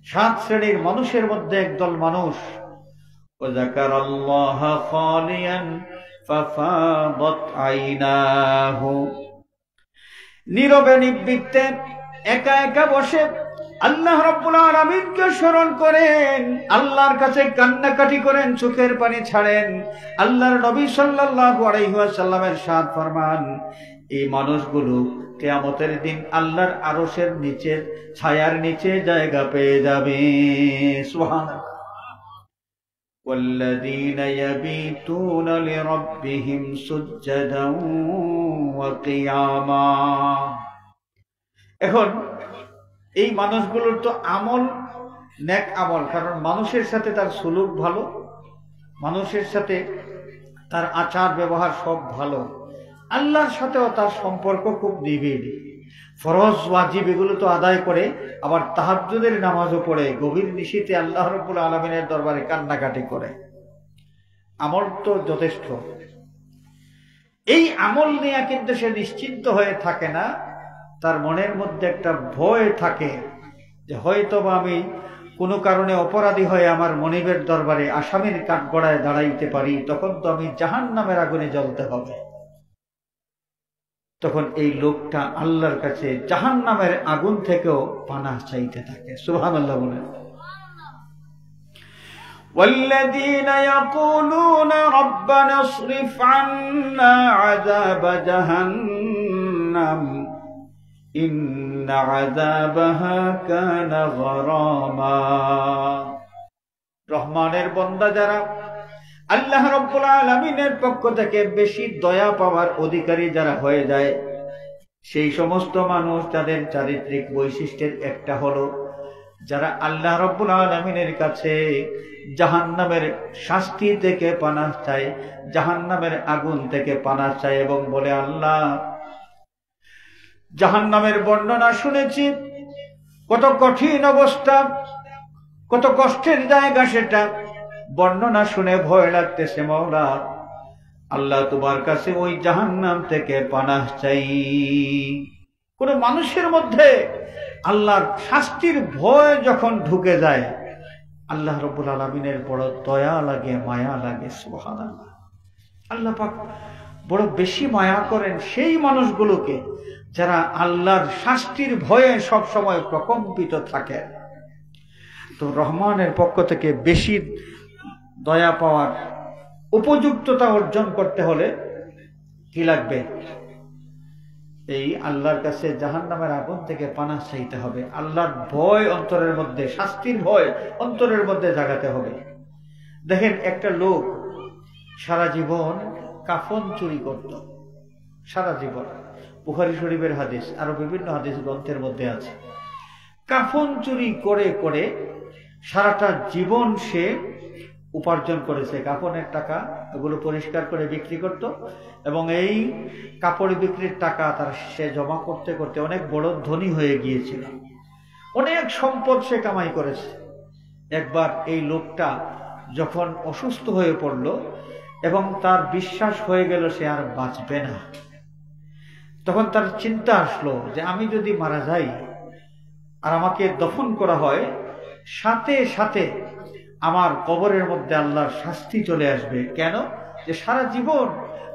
7 শ্রেণীর মানুষের মধ্যে একদল মানুষ, ওয়াযাকারাল্লাহা খালিয়ান ফাফাদাত আইনাহু, নীরবে নিবৃত্তে একা একা বসে আল্লাহ রাব্বুল আলামিনকে স্মরণ করেন, আল্লাহর কাছে কান্নাকাটি করেন, চোখের পানি ছাড়েন। আল্লাহর নবী সাল্লাল্লাহু আলাইহি ওয়াসাল্লামের ইরশাদ ফরমান, এই মানুষগুলো কিয়ামতের দিন আল্লাহর আরশের নিচে ছায়ার নিচে জায়গা পেয়ে যাবে। সুবহানাল্লাহ। والذين يبيتون لربهم سجدا وقياما। এখন এই মানুষগুলোর তো আমল নেক আমল, কারণ মানুষের সাথে তার সুলুক ভালো, মানুষের সাথে তার আচার ব্যবহার সব ভালো, আল্লাহর সাথেও তার সম্পর্ক খুব নিবিড়। ফরজ ওয়াজিব এগুলো তো আদায় করে, আবার তাহাজ্জুদের নামাজও পড়ে, গভীর নিশীথে আল্লাহ রাব্বুল আলামিনের দরবারে কান্নাকাটি করে। আমল তো যথেষ্ট। এই আমল নিয়ে কিন্তু সে নিশ্চিন্ত হয়ে থাকে না, তার মনের মধ্যে একটা ভয় থাকে যে হয়তোবা আমি কোনো কারণে অপরাধী হয়ে আমার মনিবের দরবারে আসামির কাঠগড়ায় দাঁড়াইতে পারি, তখন তো আমি জাহান্নামের আগুনে জ্বলতে হবে। তখন এই লোকটা আল্লাহর কাছে জাহান্নামের আগুন থেকেও পানাহ চাইতে থাকে। সুবহানাল্লাহ বলেন। والذين يقولون ربنا اصرف عنا عذاب جهنم إن عذابها كان غراما। রহমানের বান্দা যারা, আল্লাহ রাব্বুল আলামিনের পক্ষ থেকে বেশি দয়া পাওয়ার অধিকারী যারা হয়ে যায়, সেই সমস্ত মানুষ যাদের চারিত্রিক বৈশিষ্ট্যের একটা হলো যারা আল্লাহ রাব্বুল আলামিনের কাছে জাহান্নামের শাস্তি থেকে পানাহ চায়, জাহান্নামের আগুন থেকে পানাহ চায় এবং বলে, আল্লাহ জাহান্নামের বর্ণনা শুনেছি, কত কঠিন অবস্থা, কত কষ্টের জায়গা সেটা, বর্ণনা শুনে ভয় লাগতেছে মওলা। আল্লাহ তোমার কাছে ওই জাহান্নাম থেকে পানাহ চাই। কোন মানুষের মধ্যে আল্লাহর শাস্তির ভয় যখন ঢুকে যায়, আল্লাহ রাব্বুল আলামিনের বড় দয়া লাগে, মায়া লাগে। সুবহানাল্লাহ। আল্লাহ পাক বড় বেশি মায়া করেন সেই মানুষগুলোকে যারা আল্লাহর শাস্তির ভয়ে সব সময় প্রকম্পিত থাকে। তো রহমানের পক্ষ থেকে বেশি দয়া পাওয়ার উপযুক্ততা অর্জন করতে হলে কি লাগবে? এই আল্লাহর কাছে জাহান্নামের আগুন থেকে পানাহ চাইতে হবে। আল্লাহর ভয় অন্তরের মধ্যে, শাস্তির ভয় অন্তরের মধ্যে জাগাতে হবে। দেখেন, একটা লোক সারা জীবন কাফন চুরি করত, সারা জীবন। বুখারী শরীফের হাদিস, আরো বিভিন্ন হাদিস গ্রন্থের মধ্যে আছে। কাফন চুরি করে করে সারাটা জীবন সে উপার্জন করেছে। কাফনের টাকা এগুলো পরিষ্কার করে বিক্রি করত, এবং এই কাপড় বিক্রির টাকা তার সে জমা করতে করতে অনেক বড় ধনী হয়ে গিয়েছিল। অনেক সম্পদ সে কামাই করেছে। একবার এই লোকটা যখন অসুস্থ হয়ে পড়ল এবং তার বিশ্বাস হয়ে গেল সে আর বাঁচবে না, তখন তার চিন্তা আসলো যে আমি যদি মারা যাই আর আমাকে দফন করা হয়, সাথে সাথে আমার কবরের মধ্যে আল্লাহর শাস্তি চলে আসবে। কেন? যে সারা জীবন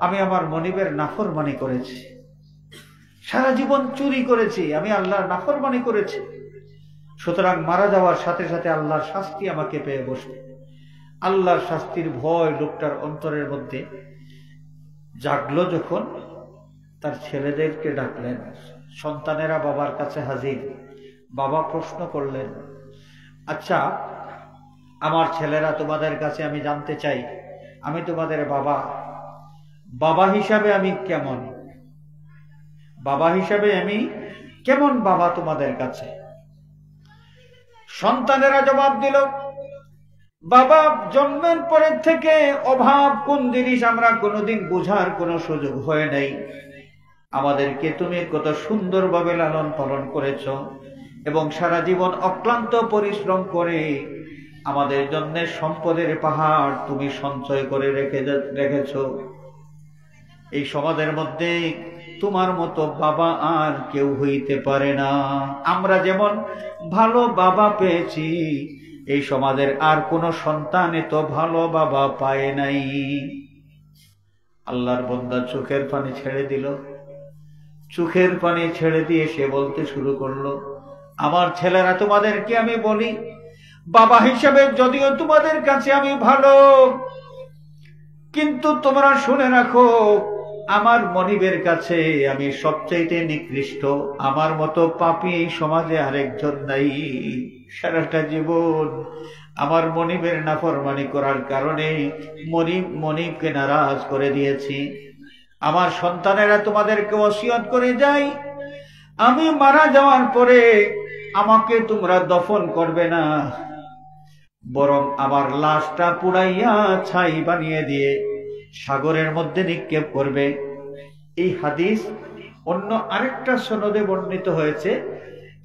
আমি আমার মনিবের নাফরমানি করেছি, সারা জীবন চুরি করেছি, আমি আল্লাহর নাফরমানি করেছি, সুতরাং মারা যাওয়ার সাথে সাথে আল্লাহর শাস্তি আমাকে পেয়ে বসবে। আল্লাহর শাস্তির ভয় লোকটার অন্তরের মধ্যে জাগলো যখন তার ছেলেদেরকে ডাকলেন। সন্তানেরা বাবার কাছে হাজির। বাবা প্রশ্ন করলেন, আচ্ছা আমার ছেলেরা, তোমাদের কাছে আমি জানতে চাই, আমি তোমাদের বাবা, বাবা হিসাবে আমি কেমন? বাবা হিসাবে আমি কেমন বাবা তোমাদের কাছে? সন্তানেরা জবাব দিল, বাবা জন্মের পরের থেকে অভাব কোন জিনিস আমরা কোনোদিন বোঝার কোনো সুযোগ হয় নাই। আমাদেরকে তুমি কত সুন্দরভাবে লালন পালন করেছ, এবং সারা জীবন অক্লান্ত পরিশ্রম করে আমাদের জন্য সম্পদের পাহাড় তুমি সঞ্চয় করে রেখেছ। এই সমাজের মধ্যে তোমার মতো বাবা আর কেউ হইতে পারে না। আমরা যেমন ভালো বাবা পেয়েছি, এই সমাজের আর কোন সন্তান এত ভালো বাবা পায় নাই। আল্লাহর বান্দা চোখের পানি ছেড়ে দিল। চোখের পানি ছেড়ে দিয়ে সে বলতে শুরু করলো, আমার ছেলেরা, তোমাদেরকে আমি বলি, বাবা হিসাবে যদিও তোমাদের কাছে আমি ভালো, কিন্তু তোমরা শুনে রাখো, আমার মনিবের কাছে আমি সবচাইতে নিকৃষ্ট। আমার মতো পাপী এই সমাজে আরেকজন নাই। সারাটা জীবন আমার মনিবের নাফরমানি করার কারণে মনিবকে নারাজ করে দিয়েছি। আমার সন্তানেরা তোমাদেরকে ওসিয়ত করে যাই, আমি মারা যাওয়ার পরে আমাকে তোমরা দফন করবে না, বরং আমার লাশটা পুড়াইয়া ছাই বানিয়ে দিয়ে সাগরের মধ্যে নিক্ষেপ করবে। এই হাদিস অন্য আরেকটা সনদে বর্ণিত হয়েছে।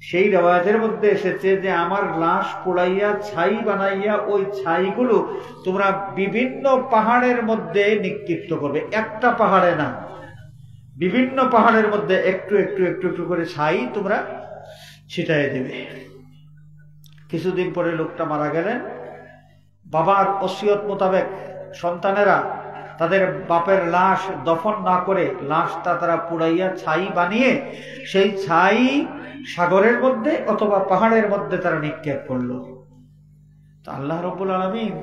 সেই রেওয়াজের মধ্যে এসেছে যে আমার লাশ পোড়াইয়া ছাই বানাইয়া ওই ছাইগুলো তোমরা বিভিন্ন পাহাড়ের মধ্যে নিক্ষিপ্ত করবে। একটা পাহাড়ে না, বিভিন্ন পাহাড়ের মধ্যে একটু একটু একটু একটু করে ছাই তোমরা ছিটাই দেবে। কিছুদিন পরে লোকটা মারা গেলেন। বাবার ওসিয়ত মোতাবেক সন্তানেরা তাদের বাপের লাশ দফন না করে লাশটা তারা পুড়াইয়া ছাই বানিয়ে সেই ছাই সাগরের মধ্যে অথবা পাহাড়ের মধ্যে তারা নিক্ষেপ করলো। তা আল্লাহ রাব্বুল আলামিন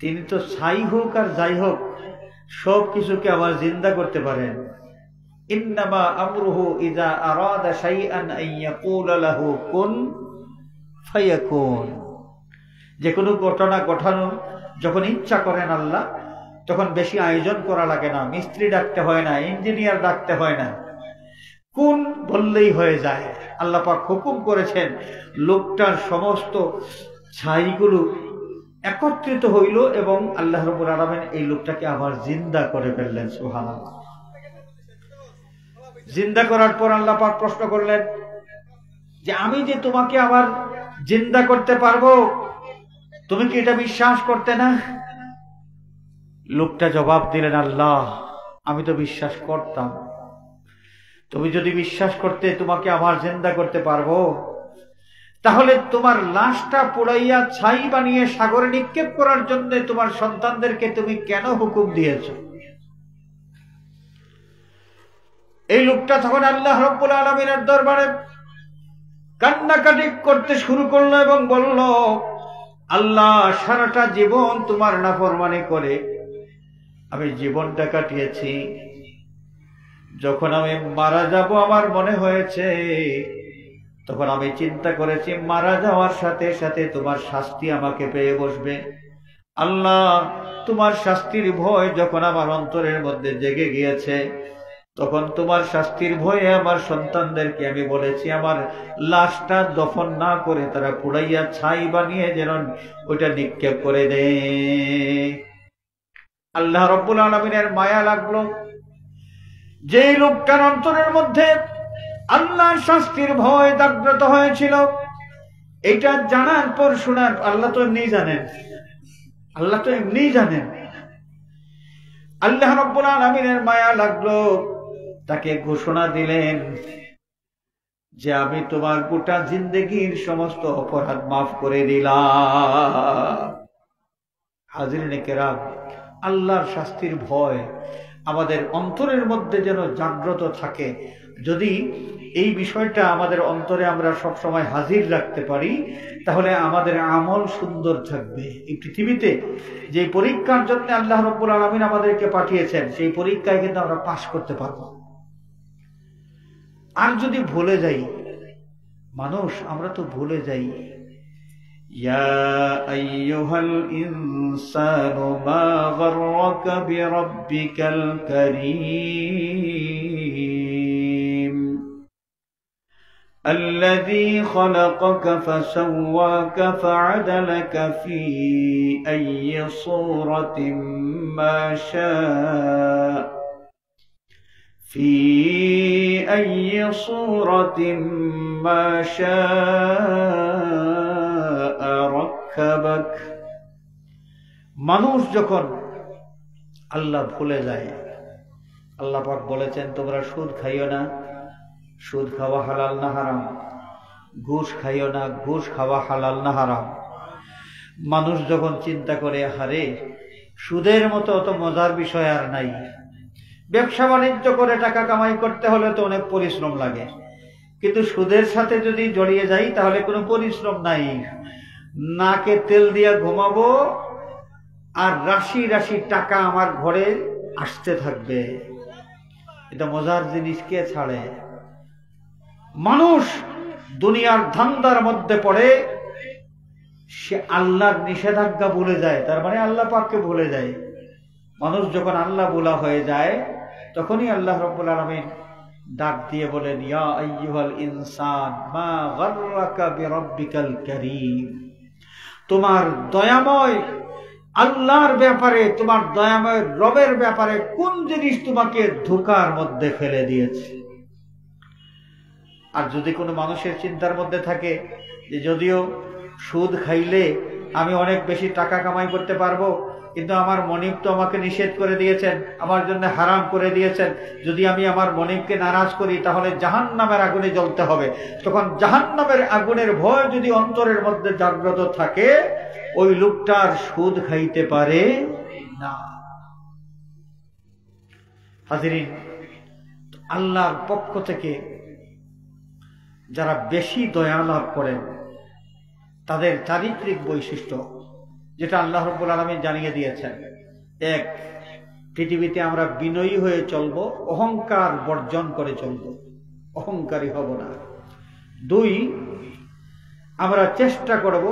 তিনি তো ছাই হোক আর যাই হোক সব কিছুকে আবার জিন্দা করতে পারেন। ইন্নামা আমরুহু ইযা আরাদা শাইআন আন ইয়াকুলা লাহু কুন ফায়াকুন। যে কোনো ঘটনা ঘটানো যখন ইচ্ছা করেন আল্লাহ, তখন বেশি আয়োজন করা লাগে না, মিস্ত্রি ডাকতে হয় না, ইঞ্জিনিয়ার ডাকতে হয় না, কোন বললেই হয়ে যায়। আল্লাহ পাক হুকুম করেছেন, লোকটার সমস্ত ছাইগুলো একত্রিত হইল এবং আল্লাহ রাব্বুল আলামিন এই লোকটাকে আবার জিন্দা করে ফেললেন। সুবহানাল্লাহ। জিন্দা করার পর আল্লাহ পাক প্রশ্ন করলেন যে আমি যে তোমাকে আবার জিন্দা করতে পারবো, তুমি কি এটা বিশ্বাস করতে না? লোকটা জবাব দিলেন, আল্লাহ আমি তো বিশ্বাস করতাম, তুমি যদি বিশ্বাস করতে তোমাকে আমার জিন্দা করতে পারবো, তাহলে তোমার লাশটা পোড়াইয়া ছাই বানিয়ে সাগরে নিক্ষেপ করার জন্য তোমার সন্তানদেরকে তুমি কেন হুকুম দিয়েছ? এই লোকটা তখন আল্লাহ রাব্বুল আলামিনের দরবারে কান্নাকাটি করতে শুরু করলো এবং বলল, আল্লাহ সারাটা জীবন তোমার নাফরমানি করে আমি জীবনটা কাটিয়েছি, যখন আমি মারা যাব আমার মনে হয়েছে, তখন আমি চিন্তা করেছি মারা যাওয়ার সাথে সাথে তোমার শাস্তি আমাকে পেয়ে বসবে। আল্লাহ তোমার শাস্তির ভয় যখন আমার অন্তরের মধ্যে জেগে গিয়েছে, তখন তোমার শাস্তির ভয়ে আমার সন্তানদেরকে আমি বলেছি আমার লাশটা দফন না করে তারা পুড়াইয়া ছাই বানিয়ে যেন ওইটা নিক্ষেপ করে দে। আল্লাহ রাব্বুল আলামিনের মায়া লাগলো, যেই লোকটার অন্তরের মধ্যে আল্লাহর শাস্তির ভয় জাগ্রত হয়েছিল, এটা জানার পর শোনার, আল্লাহ তো এমনি জানেন, আল্লাহ তো এমনি জানেন। আল্লাহ রাব্বুল আলামিনের মায়া লাগলো, তাকে ঘোষণা দিলেন যে আমি তোমার গোটা জিন্দেগির সমস্ত অপরাধ মাফ করে দিলাম। হাজিরিনে কেরাম, আল্লাহর শাস্তির ভয় আমাদের অন্তরের মধ্যে যেন জাগ্রত থাকে। যদি এই বিষয়টা আমাদের অন্তরে আমরা সব সময় হাজির রাখতে পারি, তাহলে আমাদের আমল সুন্দর থাকবে। এই পৃথিবীতে যে পরীক্ষার জন্য আল্লাহ রাব্বুল আলামিন আমাদেরকে পাঠিয়েছেন, সেই পরীক্ষায় কিন্তু আমরা পাশ করতে পারবো। আর যদি ভুলে যাই, মানুষ আমরা তো ভুলে যাই, ইয়া আইয়ুহাল ইনসানু মা গাররাকা বিরাব্বিকাল কারীম الذي خلقك فسواك فعدلك في أي صورة ما شاء في أي صورة ما شاء ركبك। মানুষ যখন আল্লাহ ভুলে যায়, আল্লাহ পাক বলেছেন তোমরা সুদ খাইও না, সুদ খাওয়া হালাল না হারাম, ঘুষ খাইও না, ঘুষ খাওয়া হালাল না হারাম। মানুষ যখন চিন্তা করে হারে সুদের মতো অত মজার বিষয় আর নাই, ব্যবসা বাণিজ্য করে টাকা কামাই করতে হলে তো অনেক পরিশ্রম লাগে, কিন্তু সুদের সাথে যদি জড়িয়ে যাই তাহলে কোনো পরিশ্রম নাই, নাকে তেল দিয়ে ঘুমাবো আর রাশি রাশি টাকা আমার ঘরে আসতে থাকবে। এটা মজার জিনিস কে ছাড়ে? মানুষ দুনিয়ার ধান্দার মধ্যে পড়ে, সে আল্লাহর নিষেধাজ্ঞা ভুলে যায়, তার মানে আল্লাহ পাককে ভুলে যায়। মানুষ যখন আল্লাহ ভোলা হয়ে যায়, তখনই আল্লাহ রাব্বুল আলামিন ডাক দিয়ে বলেন, ইয়া আইয়ুহাল ইনসান মা গাররাকা বিরাব্বিকাল কারীম। তোমার দয়াময় আল্লাহর ব্যাপারে, তোমার দয়াময় রবের ব্যাপারে কোন জিনিস তোমাকে ধোঁকার মধ্যে ফেলে দিয়েছে? আর যদি কোনো মানুষের চিন্তার মধ্যে থাকে যে যদিও সুদ খাইলে আমি অনেক বেশি টাকা কামাই করতে পারবো, কিন্তু আমার মনিব তো আমাকে নিষেধ করে দিয়েছেন, আমার জন্য হারাম করে দিয়েছেন, যদি আমি আমার মনিবকে নারাজ করি তাহলে জাহান্নামের আগুনে জ্বলতে হবে, তখন জাহান্নামের আগুনের ভয় যদি অন্তরের মধ্যে জাগ্রত থাকে, ওই লোকটার সুদ খাইতে পারে না। হাজিরিন, আল্লাহর পক্ষ থেকে যারা বেশি দয়া লাভ করেন তাদের চারিত্রিক বৈশিষ্ট্য, যেটা আল্লাহ রাব্বুল আলামিন জানিয়ে দিয়েছেন, এক, পৃথিবীতে আমরা বিনয়ী হয়ে চলব, অহংকার বর্জন করে চলব, অহংকারী হব না। দুই, আমরা চেষ্টা করব,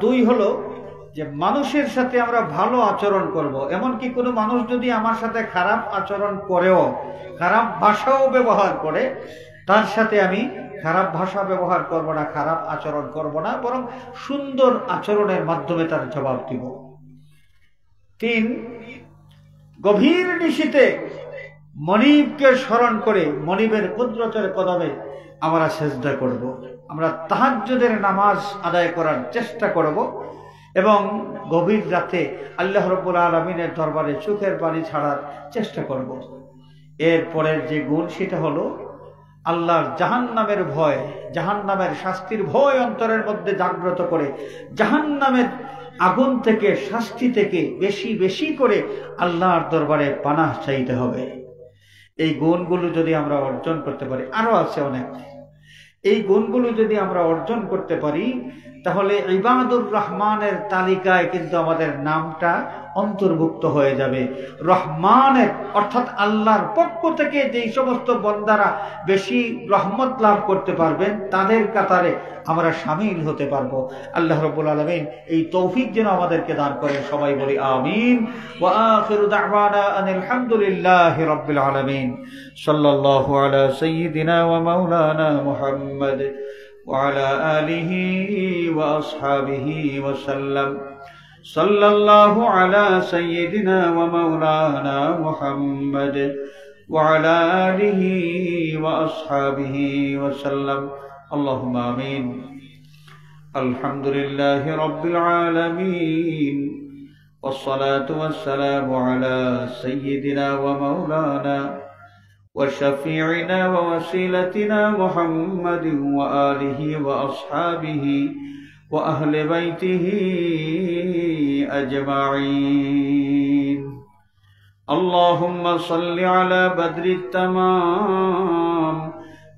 দুই হলো যে মানুষের সাথে আমরা ভালো আচরণ করব। এমনকি কোনো মানুষ যদি আমার সাথে খারাপ আচরণ করেও, খারাপ ভাষাও ব্যবহার করে, তার সাথে আমি খারাপ ভাষা ব্যবহার করব না, খারাপ আচরণ করব না, বরং সুন্দর আচরণের মাধ্যমে তার জবাব দিব। তিন, গভীর নিশীথে মনিবকে স্মরণ করে মনিবের কুদরতের কদমে আমরা সেজদা করব। আমরা তাহাজ্জুদের নামাজ আদায় করার চেষ্টা করব এবং গভীর রাতে আল্লাহ রাব্বুল আলামিনের দরবারে চোখের পানি ছাড়ার চেষ্টা করব। এরপরের যে গুণ সেটা হলো আল্লাহর জাহান্নামের ভয়, জাহান্নামের শাস্তির ভয় অন্তরের মধ্যে জাগ্রত করে জাহান্নামের আগুন থেকে, শাস্তি থেকে বেশি বেশি করে আল্লাহর দরবারে পানাহ চাইতে হবে। এই গুণগুলো যদি আমরা অর্জন করতে পারি, আরো আছে অনেক, এই গুণগুলো যদি আমরা অর্জন করতে পারি তাহলে ইবাদুর রহমানের তালিকায় কিন্তু আমাদের নামটা অন্তর্ভুক্ত হয়ে যাবে। রহমানের অর্থাৎ আল্লাহর পক্ষ থেকে যেই সমস্ত বান্দারা বেশি রহমত লাভ করতে পারবেন তাদের কাতারে আমরা শামিল হতে পারবো। আল্লাহ রাব্বুল আলামিন এই তৌফিক যেন আমাদেরকে দান করেন। সবাই বলি আমিন। ওয়া আখিরু দাওয়ানা আনিল হামদুলিল্লাহি রাব্বিল আলামিন। সাল্লাল্লাহু আলা সাইয়্যিদিনা ওয়া মাওলানা মুহাম্মদ وعلى آله وأصحابه وسلم. صلى الله على سيدنا ومولانا محمد وعلى آله وأصحابه وسلم. اللهم آمين. الحمد لله رب العالمين والصلاة والسلام على سيدنا ومولانا وشفيعنا ووسيلتنا محمد وآله وأصحابه وأهل بيته أجمعين. اللهم صل على بدر التمام.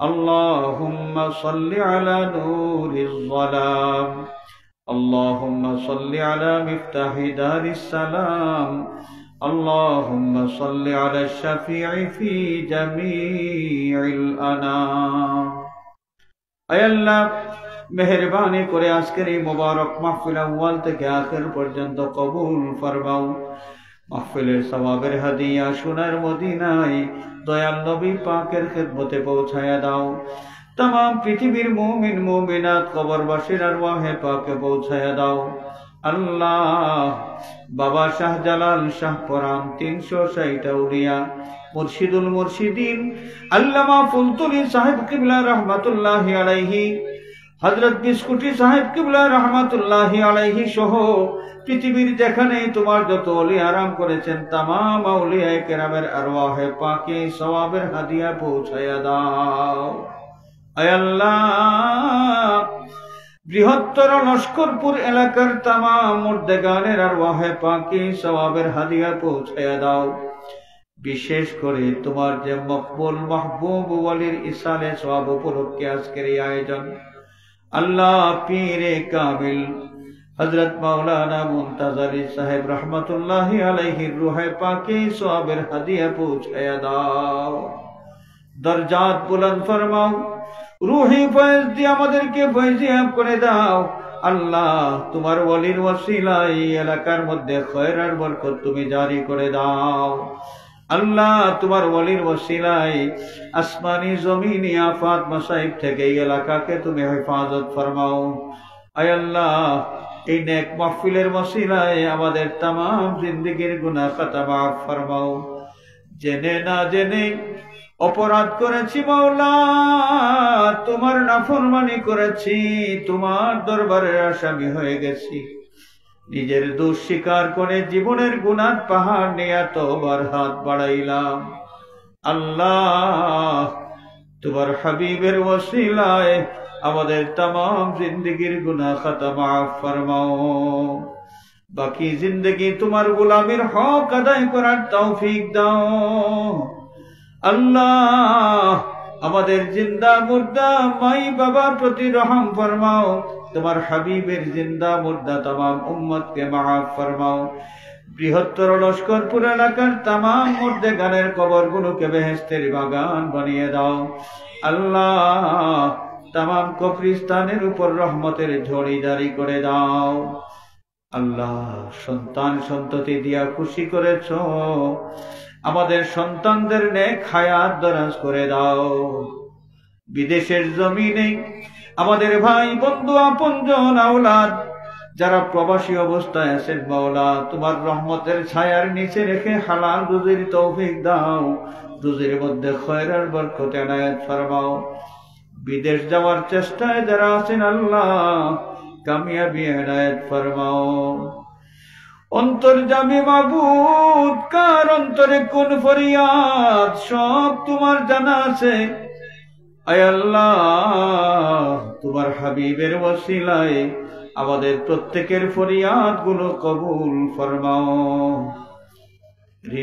اللهم صل على نور الظلام. اللهم صل على مفتاح دار السلام. اللهم صل على الشفيع في جميع الأنام. أي الله মেহেরবানি করে আজকের এই মোবারক মাহফিল আউয়াল থেকে আখির পর্যন্ত কবুল ফরমাও। মাহফিলের সওয়াবের হাদিয়া সোনার মদিনায় দয়াল নবী পাকের খেদমতে পৌঁছায়া দাও। तमाम পৃথিবীর মুমিন মুমিনাত কবরবাসীর আরওয়াহে পাকে পৌঁছায়া দাও। আল্লাহ বাবা শাহজালাল শাহ পরান 360 আউলিয়া মুর্শিদুল মুর্শিদিন আল্লামা ফুলতুলি সাহেব কিবলা রহমাতুল্লাহি আলাইহি, হযরত বিস্কুটি সাহেব কিবলা রহমাতুল্লাহি আলাইহি সহ পৃথিবীর যেখানে তোমার যত ওলি আরাম করেছেন तमाम আউলিয়া কেরামের আরওয়াহে পাকে সওয়াবের হাদিয়া পৌঁছায়া দাও। আয় আল্লাহ বৃহত্তর লস্করপুর এলাকার तमाम মুর্দেগানের আরওয়াহে পাকে সওয়াবের হাদিয়া পৌঁছায়া দাও। বিশেষ করে তোমার যে মকবুল মাহবুব ওয়ালির ইসালে সওয়াব উপলক্ষে আজকের এই আয়োজন, আল্লাহ পীরে কামিল হযরত মাওলানা মুনতাজারি সাহেব রহমাতুল্লাহি আলাইহির রূহে পাকে সওয়াবের হাদিয়া পৌঁছায়া দাও। দরজাত বুলন্দ ফরমাও, রূহি ফয়েজ দিয়ে আমাদেরকে ফয়েজিয়াব করে দাও। আল্লাহ তোমার ওয়ালির ওয়াসিলায় এলাকার মধ্যে খয়র আর বরকত তুমি জারি করে দাও। আল্লাহ তোমার ওয়ালির ওয়াসিলায় আসমানি জমিনি আফাত মাসাইব থেকে এই এলাকাকে তুমি হেফাজত ফরমাও। আয় আল্লাহ এই নেক মাহফিলের ওয়াসিলায় আমাদের तमाम জিন্দেগীর গুনাহ খাতা মাফ ফরমাও। জেনে না জেনে অপরাধ করেছি মাওলা, তোমার নাফরমানি করেছি, তোমার দরবারের আসামি হয়ে গেছি। নিজের দোষ স্বীকার করে জীবনের গুনাহ পাহাড় নিয়ে তওবার হাত বাড়াইলাম। আল্লাহ তোমার হাবিবের ওয়াসিলায় আমাদের तमाम জিন্দেগীর গুনাহ খাতা মাফ ফরমাও। বাকি জিন্দেগি তোমার গোলামের হক আদায় করার তৌফিক দাও। আল্লাহ আমাদের জিন্দা মুর্দা মাই বাবার প্রতি রহম ফরমাও। তোমার হাবিবের জিন্দা মুর্দা तमाम উম্মতকে মাফ ফরমাও। বৃহত্তর লস্করপুর এলাকার तमाम মুর্দেগানের কবরগুলোকে বেহেশতের বাগান বানিয়ে দাও। আল্লাহ तमाम কবরস্থানের উপর রহমতের ঝড়ি জারি করে দাও। আল্লাহ সন্তান সন্ততি দিয়া খুশি করেছো, আমাদের সন্তানদের নেক হায়াত দরাজ করে দাও। বিদেশের জমিনে আমাদের ভাই বন্ধু আপনজন আওলাদ যারা প্রবাসী অবস্থায় আছেন মাওলা তোমার রহমতের ছায়ার নিচে রেখে হালাল রুজির তৌফিক দাও। রুজির মধ্যে খয়রার বরকত এনায়েত ফরমাও। বিদেশ যাওয়ার চেষ্টায় যারা আছেন আল্লাহ কামিয়াবি এনায়েত ফরমাও। অন্তর্যামী মাবুদ, কার অন্তরে কোন ফরিয়াদ সব তোমার জানা আছে। আয় আল্লাহ, তোমার হাবিবের ওসিলায় আমাদের প্রত্যেকের ফরিয়াদ গুলো কবুল ফরমাও।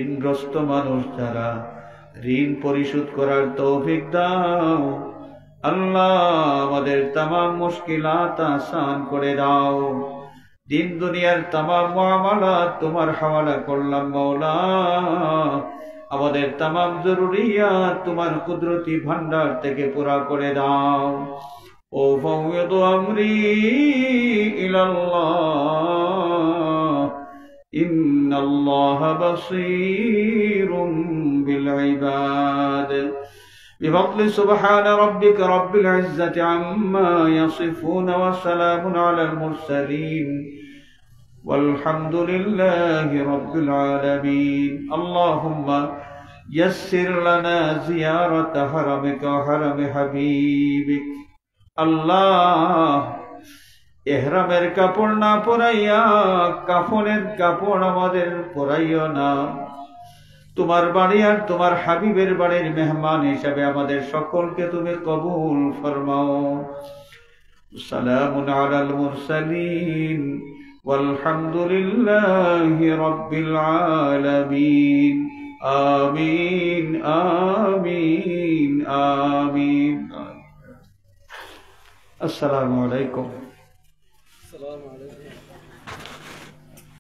ঋণগ্রস্ত মানুষ যারা, ঋণ পরিশোধ করার তৌফিক দাও। আল্লাহ, আমাদের তামাম মুশকিলাত আসান করে দাও। দিন দুনিয়ার তামাম মুআমালাত তোমার হাওয়ালা করলাম মাওলা। আমাদের তামাম জরুরিয়াত তোমার কুদরতি ভান্ডার থেকে পুরা করে দাও। ও ফাওয়াদু আমরি ইলাল্লাহ, ইন্নাল্লাহা বাসীরুম বিল ইবাদ। بفضل سبحان ربك رب العزة عما يصفون وسلام على المرسلين والحمد لله رب العالمين. اللهم يسر لنا زيارة حرمك وحرم حبيبك. الله ইহরামের কাপড় না পরাইয়া কাফনের কাপড় আমাদের পরাইও না। তোমার বাড়ি আর তোমার হাবিবের বাড়ির মেহমান হিসাবে আমাদের সকলকে তুমি কবুল ফরমাও। সালামুন আলাল মুরসালিন ওয়ালহামদুলিল্লাহি রাব্বিল আলামিন। আমিন আমিন আমিন। আসসালামু আলাইকুম।